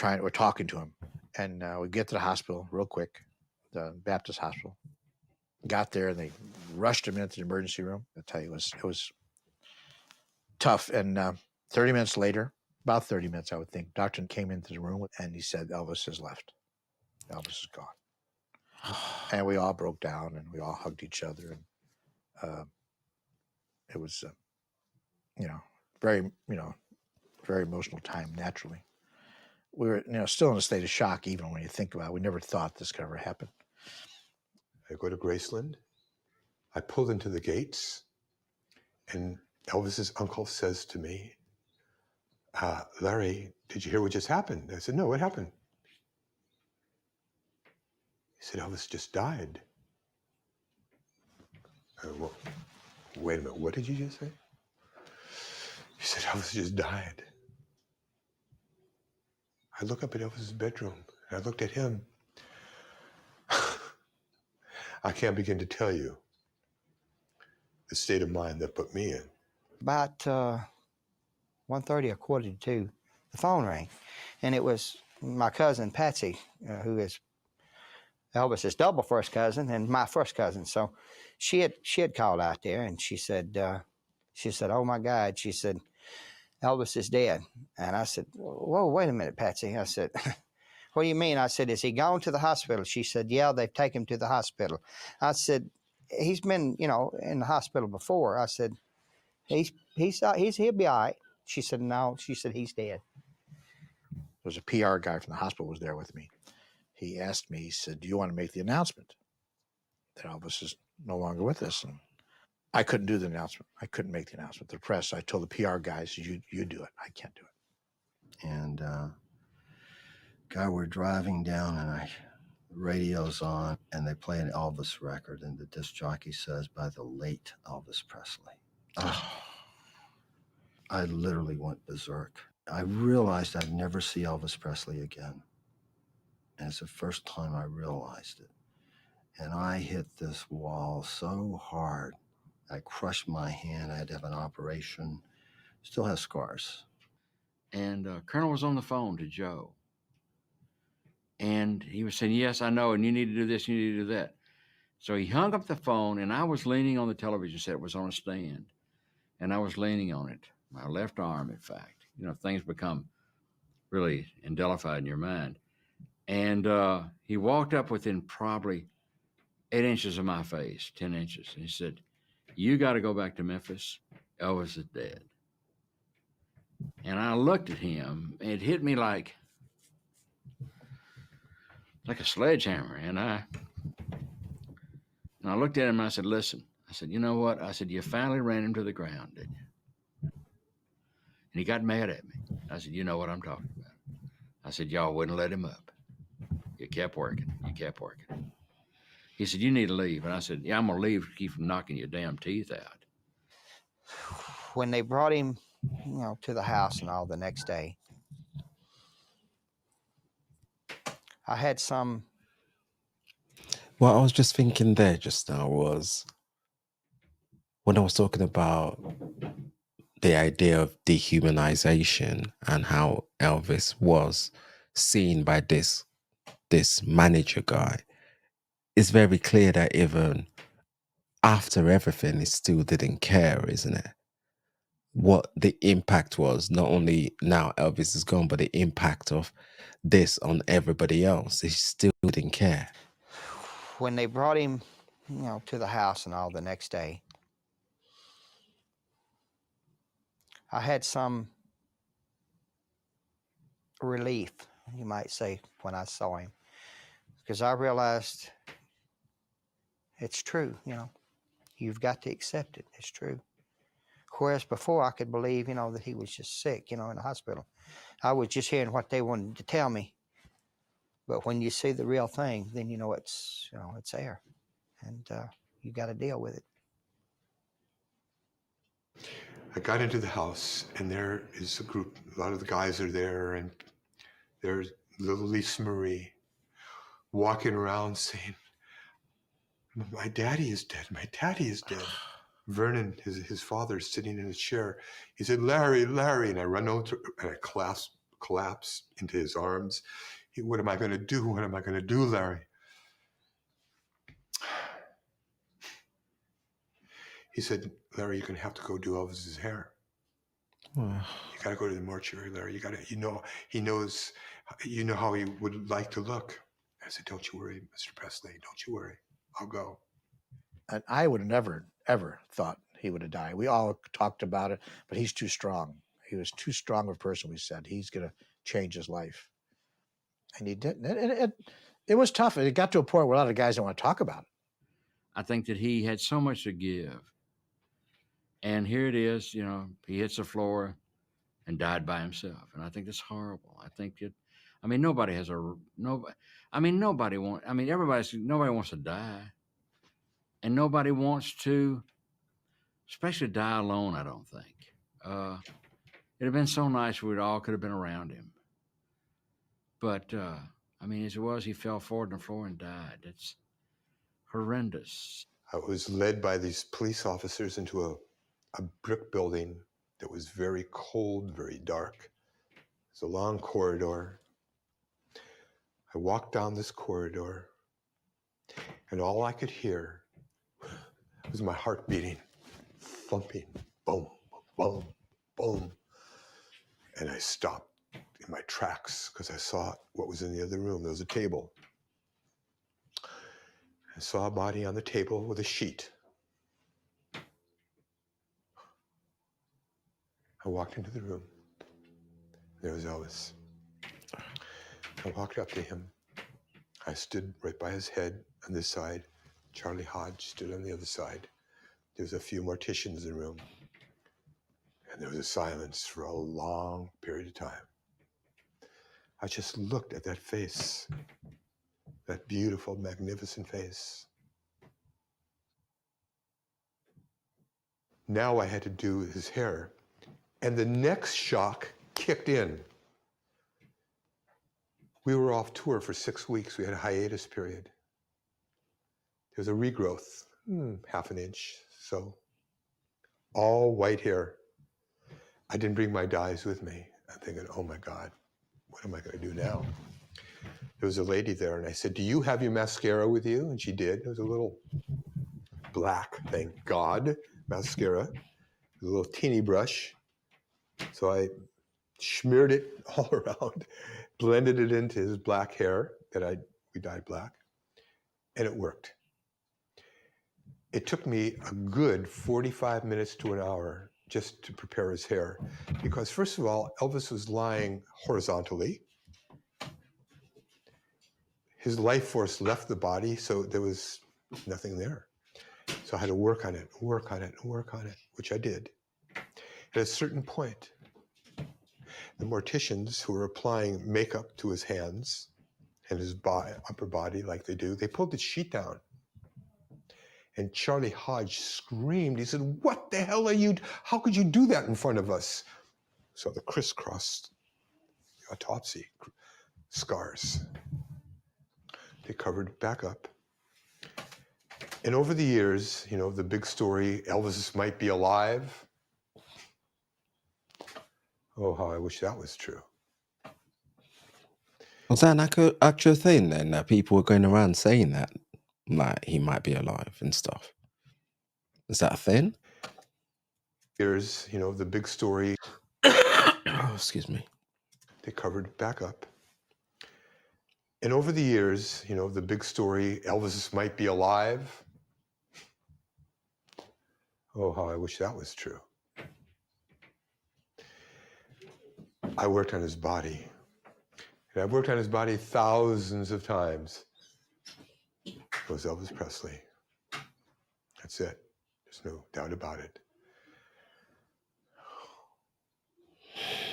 we're talking to him, and we get to the hospital real quick, the Baptist hospital. Got there, and they rushed him into the emergency room. I tell you, it was tough. And 30 minutes later, about 30 minutes, I would think, doctor came into the room and he said, Elvis has left. Elvis is gone. And we all broke down and we all hugged each other. And it was, very, very emotional time, naturally. We were, still in a state of shock, even when you think about it. We never thought this could ever happen. I go to Graceland. I pulled into the gates, and Elvis's uncle says to me, Larry, did you hear what just happened? I said, no, what happened? He said, Elvis just died. Well, wait a minute, what did you just say? He said, Elvis just died. I look up at Elvis's bedroom, and I looked at him. I can't begin to tell you the state of mind that put me in. About 1:30 or 1:45, the phone rang, and it was my cousin Patsy, who is Elvis's double first cousin and my first cousin. So she had called out there, and she said, "Oh my God," she said, "Elvis is dead." And I said, "Whoa, wait a minute, Patsy." I said, "What do you mean?" I said, "Is he gone to the hospital?" She said, "Yeah, they've taken him to the hospital." I said, "He's been, in the hospital before." I said, he'll be all right." She said, "No," she said, "he's dead." There was a PR guy from the hospital was there with me. He asked me, he said, "Do you want to make the announcement that Elvis is no longer with us?" And I couldn't do the announcement. I couldn't make the announcement. The press, I told the PR guys, you do it. I can't do it. And God, we're driving down, and the radio's on, and they play an Elvis record, and the disc jockey says, "By the late Elvis Presley." I literally went berserk. I realized I'd never see Elvis Presley again. And it's the first time I realized it. And I hit this wall so hard. I crushed my hand. I had to have an operation. Still has scars. And Colonel was on the phone to Joe. And he was saying, "Yes, I know, and you need to do this, you need to do that." So he hung up the phone, and I was leaning on the television set. It was on a stand. And I was leaning on it, my left arm, in fact. Things become really indelified in your mind. And he walked up within probably 8 inches of my face, 10 inches. And he said, "You got to go back to Memphis. Elvis is dead." And I looked at him, and it hit me like a sledgehammer. And I looked at him, and I said, "Listen," I said, "you know what?" I said, "You finally ran him to the ground, didn't you?" And he got mad at me. I said, "You know what I'm talking about." I said, "Y'all wouldn't let him up. You kept working. You kept working." He said, "You need to leave." And I said, "Yeah, I'm going to leave to keep from knocking your damn teeth out." When they brought him, to the house and all the next day, I had some. What I was just thinking there just now was when I was talking about the idea of dehumanization and how Elvis was seen by this manager guy. It's very clear that even after everything, he still didn't care, isn't it? What the impact was, not only now Elvis is gone, but the impact of this on everybody else. He still didn't care. When they brought him, to the house and all the next day, I had some relief, you might say, when I saw him, because I realized it's true. You've got to accept it. It's true. Whereas before I could believe, that he was just sick, in the hospital. I was just hearing what they wanted to tell me. But when you see the real thing, then it's there, and you got to deal with it. I got into the house, and there is a group. A lot of the guys are there, and there's little Lisa Marie walking around saying, "My daddy is dead. My daddy is dead." Vernon, his father, is sitting in a chair. He said, "Larry, Larry," and I run over to, and I clasp collapse into his arms. What am I going to do? What am I going to do, Larry? He said, Larry, you're going to have to go do Elvis's hair. You got to go to the mortuary, Larry. You got to, he knows, how he would like to look. I said, don't you worry, Mr. Presley. Don't you worry. I'll go. And I would have never, ever thought he would have died. We all talked about it, but he's too strong. He was too strong of a person. We said he's going to change his life. And he didn't. It was tough. It got to a point where a lot of guys don't want to talk about it. I think that he had so much to give. And here it is, he hits the floor and died by himself. And I think that's horrible. I think nobody wants to die. And nobody wants to, especially die alone, I don't think. It'd have been so nice if we all could have been around him. But, as it was, he fell forward on the floor and died. It's horrendous. I was led by these police officers into a brick building that was very cold, very dark. It's a long corridor. I walked down this corridor, and all I could hear was my heart beating, thumping, boom, boom, boom. And I stopped in my tracks because I saw what was in the other room. There was a table. I saw a body on the table with a sheet. I walked into the room. There was Elvis. I walked up to him. I stood right by his head on this side. Charlie Hodge stood on the other side. There was a few morticians in the room. And there was a silence for a long period of time. I just looked at that face, that beautiful, magnificent face. Now I had to do his hair. And the next shock kicked in. We were off tour for 6 weeks. We had a hiatus period. There was a regrowth, half an inch, so all white hair. I didn't bring my dyes with me. I'm thinking, oh my God, what am I going to do now? There was a lady there, and I said, do you have your mascara with you? And she did. It was a little black, thank God, mascara, with a little teeny brush. So I smeared it all around, blended it into his black hair that we dyed black, and it worked. It took me a good 45 minutes to an hour just to prepare his hair, because first of all, Elvis was lying horizontally. His life force left the body, so there was nothing there. So I had to work on it, which I did. At a certain point, the morticians who were applying makeup to his hands and his upper body like they do, they pulled the sheet down. And Charlie Hodge screamed. He said, what the hell are you, how could you do that in front of us? So the crisscross autopsy scars, they covered it back up. And over the years, the big story, Elvis might be alive. Oh, how I wish that was true. Was that an actual thing then, that people were going around saying that, like he might be alive and stuff? Is that a thing? Here's, the big story. Oh, excuse me. They covered it back up. And over the years, the big story, Elvis might be alive. Oh, how I wish that was true. I worked on his body. And I've worked on his body thousands of times. It was Elvis Presley. That's it. There's no doubt about it.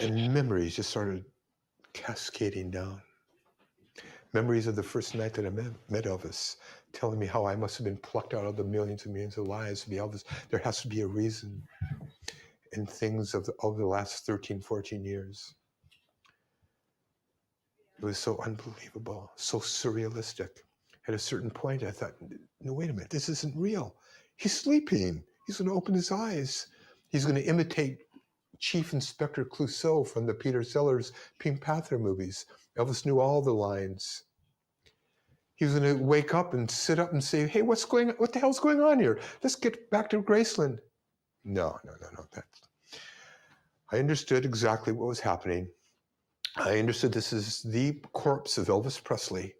And memories just started cascading down. Memories of the first night that I met Elvis, telling me how I must have been plucked out of the millions and millions of lives to be Elvis. There has to be a reason. And things of the last 13, 14 years. It was so unbelievable, so surrealistic. At a certain point, I thought, no, wait a minute, this isn't real. He's sleeping. He's going to open his eyes. He's going to imitate Chief Inspector Clouseau from the Peter Sellers Pink Panther movies. Elvis knew all the lines. He was going to wake up and sit up and say, hey, what the hell's going on here? Let's get back to Graceland. No. I understood exactly what was happening. I understood this is the corpse of Elvis Presley,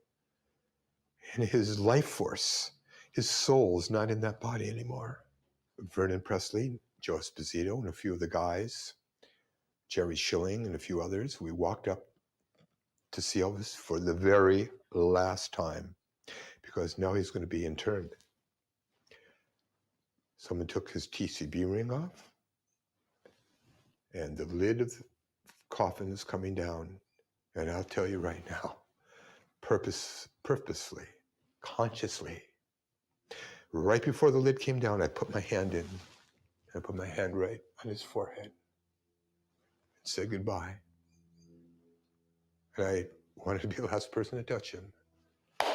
and his life force, his soul is not in that body anymore. Vernon Presley, Joe Esposito, and a few of the guys, Jerry Schilling and a few others, we walked up to see Elvis for the very last time, because now he's going to be interned. Someone took his TCB ring off, and the lid of the coffin is coming down. And I'll tell you right now, purposefully, consciously, right before the lid came down, I put my hand in. I put my hand right on his forehead and said goodbye. And I wanted to be the last person to touch him. The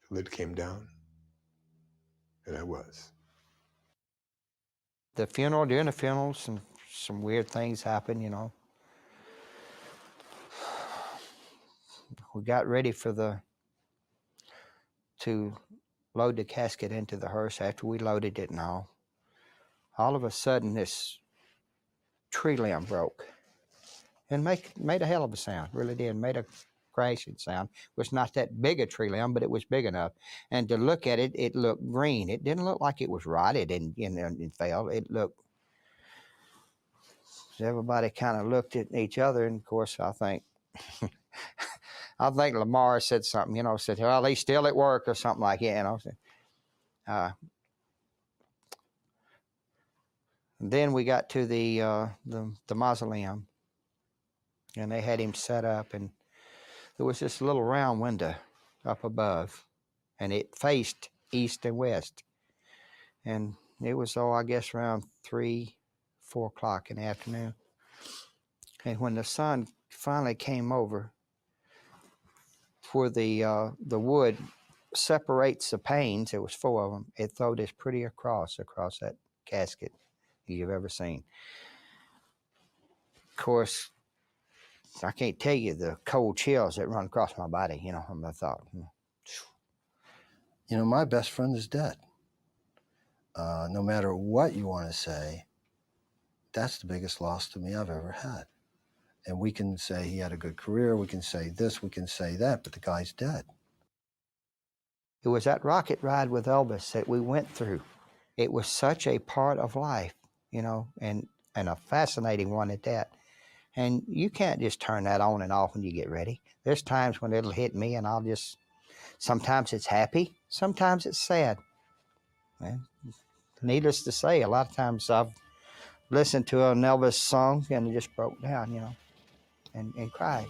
lid came down, and I was. The funeral, during the funeral, some weird things happened, you know. We got ready to load the casket into the hearse. After we loaded it and all of a sudden this tree limb broke and made a hell of a sound, really did, made a crashing sound. It was not that big a tree limb, but it was big enough. And to look at it, it looked green. It didn't look like it was rotted and fell. It looked, everybody kind of looked at each other, and of course I think Lamar said something, you know, said, well, he's still at work or something like that, you know. Then we got to the mausoleum, and they had him set up, and there was this little round window up above, and it faced east and west. And it was, I guess around 3-4 o'clock in the afternoon. And when the sun finally came over, where the wood separates the panes, there was 4 of them, it threw this pretty across that casket you've ever seen. Of course, I can't tell you the cold chills that run across my body, you know, from the thought. You know, my best friend is dead. No matter what you want to say, that's the biggest loss to me I've ever had. And we can say he had a good career, we can say this, we can say that, but the guy's dead. It was that rocket ride with Elvis that we went through. It was such a part of life, you know, and a fascinating one at that. And you can't just turn that on and off when you get ready. There's times when it'll hit me and sometimes it's happy, sometimes it's sad. And needless to say, a lot of times I've listened to an Elvis song and it just broke down, you know, and cried.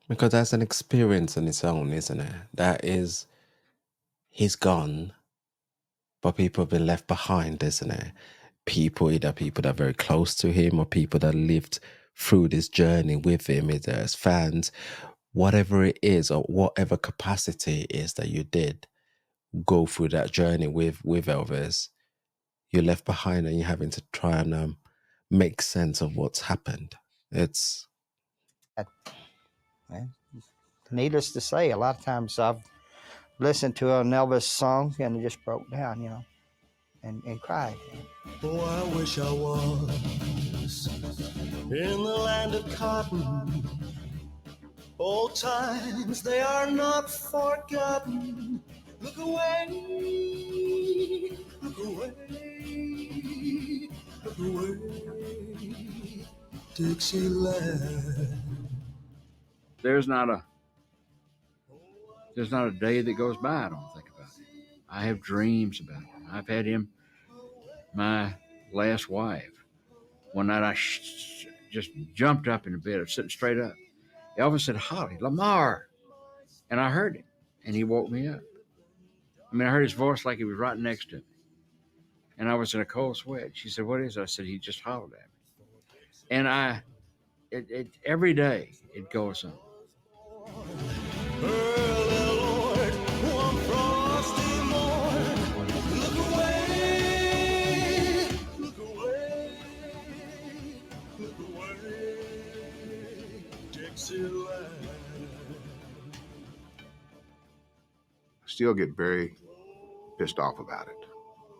Because that's an experience on its own, isn't it? That is, he's gone, but people have been left behind, isn't it? Either people that are very close to him or people that lived through this journey with him, either as fans, whatever it is, or whatever capacity it is that you did go through that journey with Elvis, you're left behind and you're having to try and make sense of what's happened. It's... Needless to say, a lot of times I've listened to an Elvis song and it just broke down, you know, and cried. Oh, I wish I was in the land of cotton. Old times, they are not forgotten. Look away, look away, look away, Dixieland. There's not a day that goes by I don't think about him. I have dreams about him. I've had him, my last wife. One night I just jumped up in the bed, sitting straight up. Elvis said, Holly, Lamar. And I heard him, and he woke me up. I mean, I heard his voice like he was right next to me. And I was in a cold sweat. She said, what is it? I said, he just hollered at me. And every day it goes on. Early Lord, one frosty morn, look away, Still get very pissed off about it.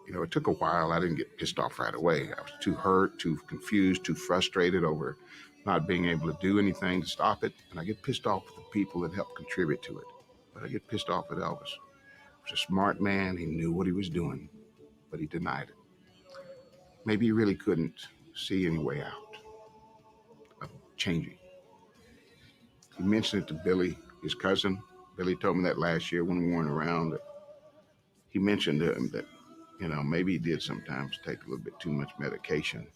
You know, it took a while. I didn't get pissed off right away. I was too hurt, too confused, too frustrated over not being able to do anything to stop it. And I get pissed off with the people that helped contribute to it. But I get pissed off with Elvis. He was a smart man. He knew what he was doing, but he denied it. Maybe he really couldn't see any way out of changing. He mentioned it to Billy, his cousin. Billy told me that last year when we weren't around. He mentioned to him that, you know, maybe he did sometimes take a little bit too much medication.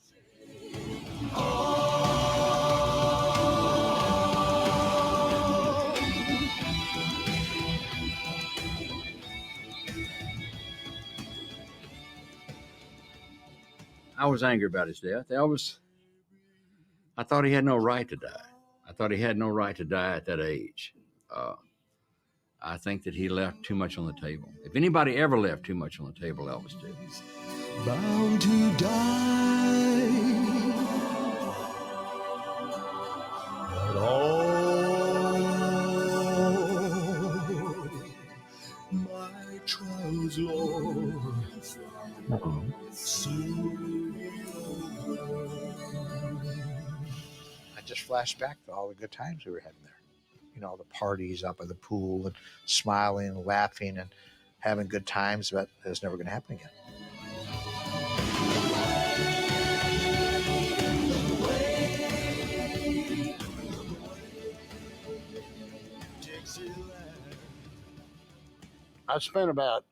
I was angry about his death. Elvis, I thought he had no right to die. I thought he had no right to die at that age. I think that he left too much on the table. If anybody ever left too much on the table, Elvis did. Bound to die, but all my trials, Lord, soon be over. I just flashed back to all the good times we were having there. You know, the parties up at the pool and smiling and laughing and having good times, but it's never going to happen again. I spent about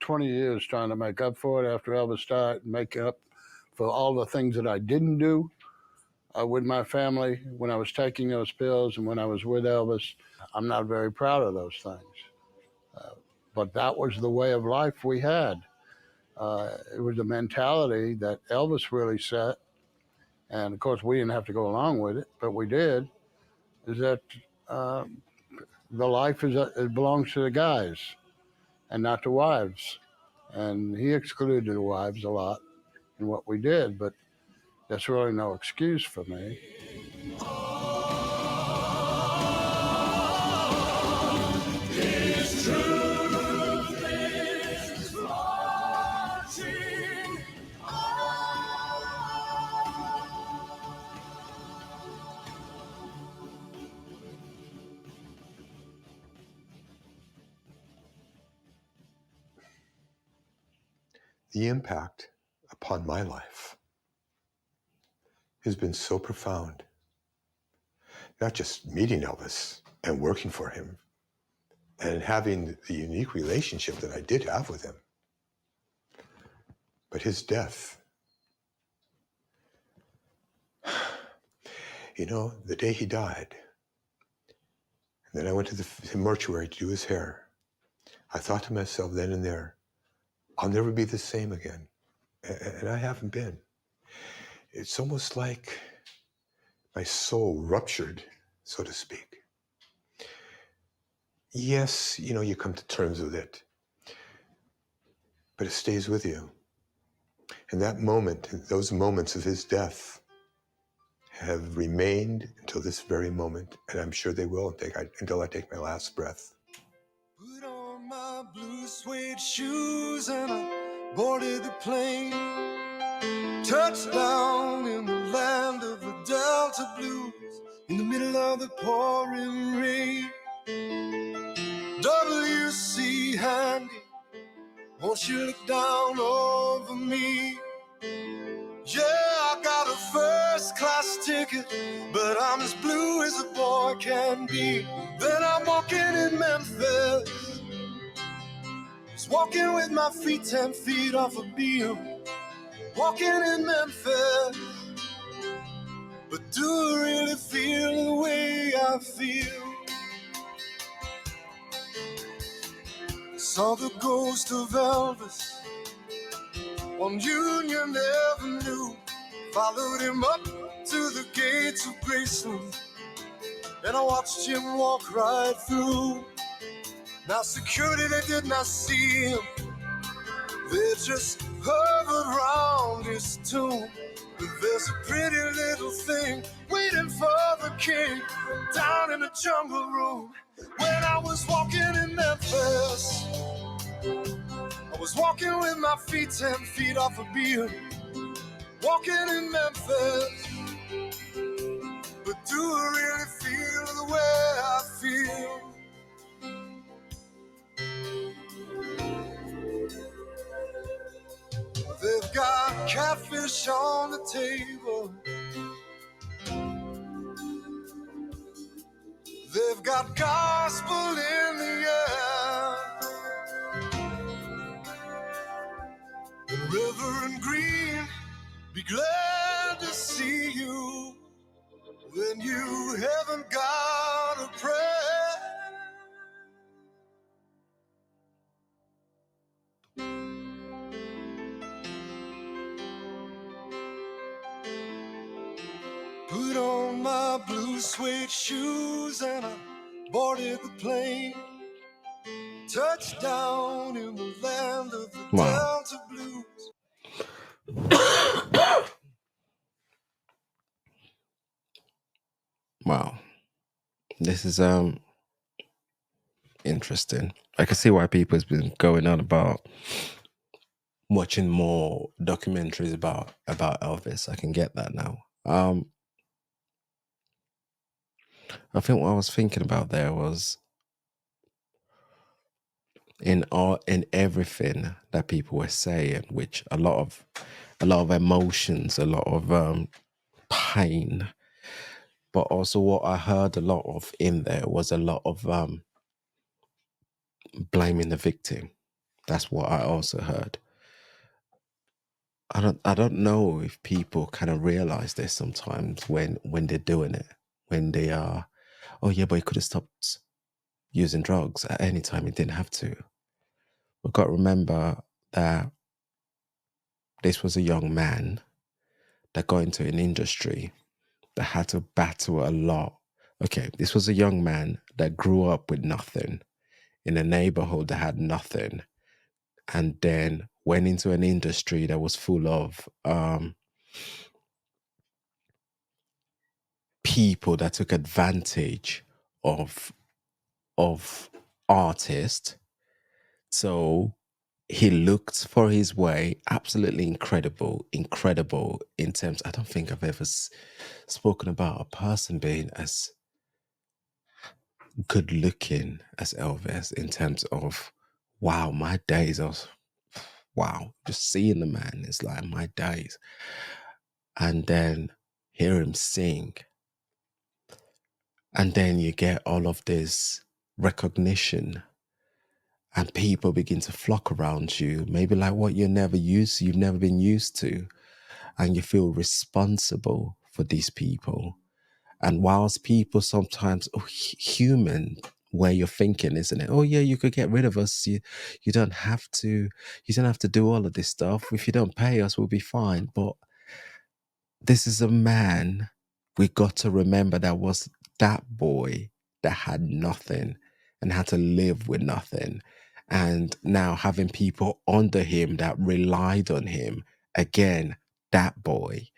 20 years trying to make up for it after Elvis died, make up for all the things that I didn't do with my family when I was taking those pills and when I was with Elvis. I'm not very proud of those things. But that was the way of life we had. It was a mentality that Elvis really set, and of course we didn't have to go along with it, but we did, is that the life it belongs to the guys and not the wives. And he excluded the wives a lot in what we did, but that's really no excuse for me. The impact upon my life has been so profound. Not just meeting Elvis and working for him and having the unique relationship that I did have with him, but his death. You know, the day he died, and then I went to the mortuary to do his hair, I thought to myself then and there, I'll never be the same again. And I haven't been. It's almost like my soul ruptured, so to speak. Yes, you know, you come to terms with it, but it stays with you. And that moment, those moments of his death have remained until this very moment, and I'm sure they will until I take my last breath. Put on my blue suede shoes and I boarded the plane. Touchdown in the land of the Delta Blues, in the middle of the pouring rain. W.C. Handy, won't you look down over me? Yeah, I got a first class ticket, but I'm as blue as a boy can be. Then I'm walking in Memphis, just walking with my feet 10 feet off a beam. Walking in Memphis, but do I really feel the way I feel? Saw the ghost of Elvis on Union Avenue, followed him up to the gates of Graceland, and I watched him walk right through. Now security, they did not see him, they just hovered around his tomb. But there's a pretty little thing waiting for the king down in the jungle room. When I was walking in Memphis, I was walking with my feet 10 feet off a beat. Walking in Memphis, but do I really feel the way I feel? They've got catfish on the table. They've got gospel in the air. And Reverend Green, be glad to see you when you haven't got a prayer. Put on my blue suede shoes and I boarded the plane. Touchdown in the land of the Wow. Delta Blues. Wow. This is interesting. I can see why people's been going on about watching more documentaries about Elvis. I can get that now. I think what I was thinking about there was in everything that people were saying, which a lot of emotions, a lot of pain, but also what I heard a lot of in there was a lot of blaming the victim. That's what I also heard. I don't know if people kind of realize this sometimes when they're doing it, when they are, oh yeah, but he could have stopped using drugs at any time. He didn't have to. We've got to remember that this was a young man that got into an industry that had to battle a lot. Okay, this was a young man that grew up with nothing in a neighborhood that had nothing, and then went into an industry that was full of people that took advantage of artists. So he looked for his way. Absolutely incredible in terms. I don't think I've ever spoken about a person being as good looking as Elvis in terms of wow, my days. Wow, just seeing the man is like my days, and then hear him sing, and then you get all of this recognition and people begin to flock around you, maybe like what you've never been used to, and you feel responsible for these people. And whilst people sometimes human where you're thinking, isn't it? Oh yeah, you could get rid of us. You don't have to. You don't have to do all of this stuff. If you don't pay us, we'll be fine. But this is a man. We got to remember that was that boy that had nothing and had to live with nothing, and now having people under him that relied on him again. That boy,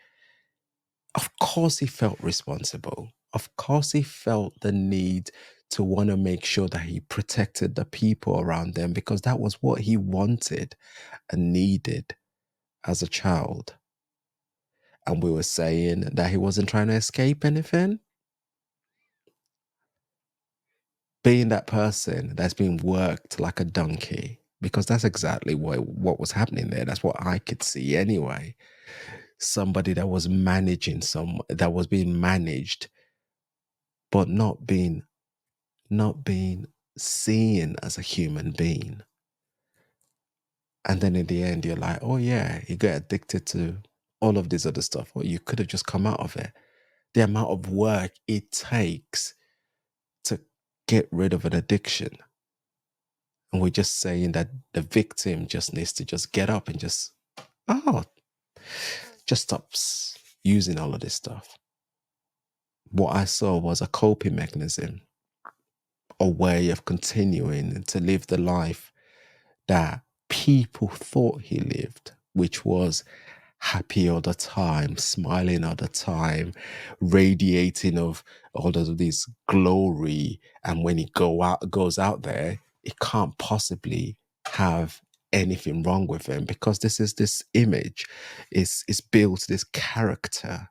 of course he felt responsible. Of course he felt the need to want to make sure that he protected the people around them because that was what he wanted and needed as a child. And we were saying that he wasn't trying to escape anything. Being that person that's being worked like a donkey, because that's exactly what was happening there. That's what I could see anyway. Somebody that was that was being managed, but not being seen as a human being. And then in the end, you're like, oh yeah, you get addicted to all of this other stuff, or you could have just come out of it. The amount of work it takes to get rid of an addiction. And we're just saying that the victim just needs to just get up and just stops using all of this stuff. What I saw was a coping mechanism, a way of continuing to live the life that people thought he lived, which was happy all the time, smiling all the time, radiating of all of this glory. And when he goes out there, it can't possibly have anything wrong with him, because this image is built, this character,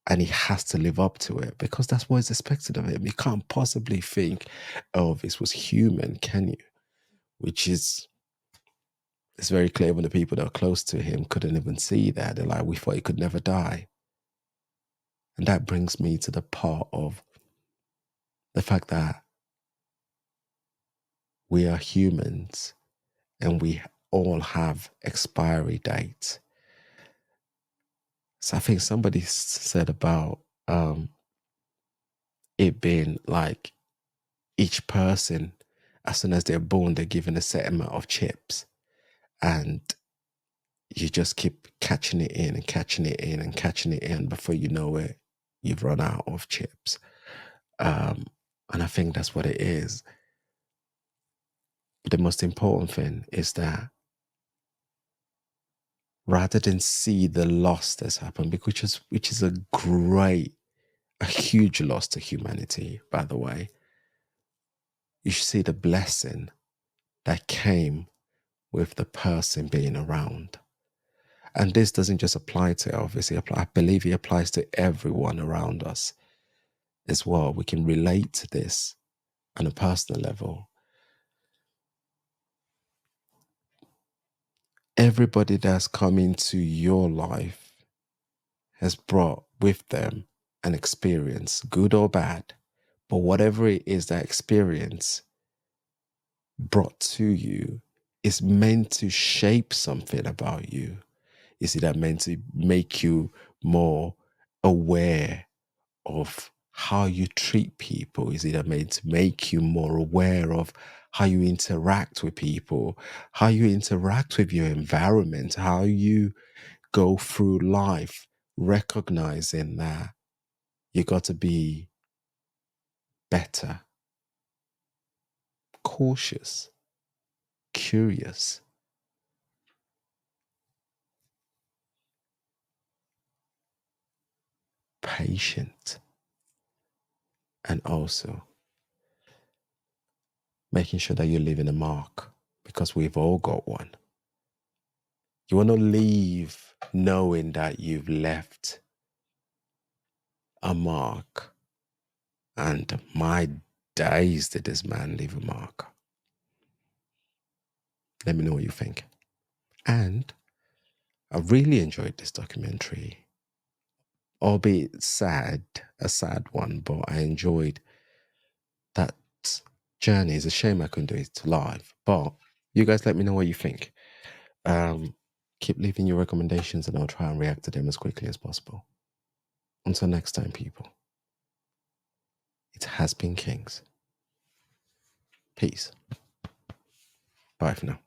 and he has to live up to it because that's what is expected of him. You can't possibly think Elvis was human, can you? Which is, it's very clear when the people that are close to him couldn't even see that. They're like, we thought he could never die. And that brings me to the part of the fact that we are humans and we all have expiry dates. So I think somebody said about it being like each person, as soon as they're born, they're given a set amount of chips. And you just keep catching it in and catching it in and catching it in. Before you know it, you've run out of chips. And I think that's what it is. But the most important thing is that rather than see the loss that's happened, which is a huge loss to humanity, by the way, you should see the blessing that came with the person being around. And this doesn't just apply to Elvis. I believe it applies to everyone around us as well. We can relate to this on a personal level. Everybody that's come into your life has brought with them an experience, good or bad. But whatever it is that experience brought to you is meant to shape something about you. Is it that meant to make you more aware of how you treat people? Is it meant to make you more aware of how you interact with people, how you interact with your environment, how you go through life, recognizing that you got to be better, cautious, curious, patient, and also making sure that you're leaving a mark, because we've all got one. You want to leave knowing that you've left a mark. And my days, did this man leave a mark. Let me know what you think. And I really enjoyed this documentary, albeit sad, a sad one, but I enjoyed that journey. It's a shame I couldn't do it live, but you guys let me know what you think. Keep leaving your recommendations and I'll try and react to them as quickly as possible. Until next time, people, it has been Kings. Peace. Bye for now.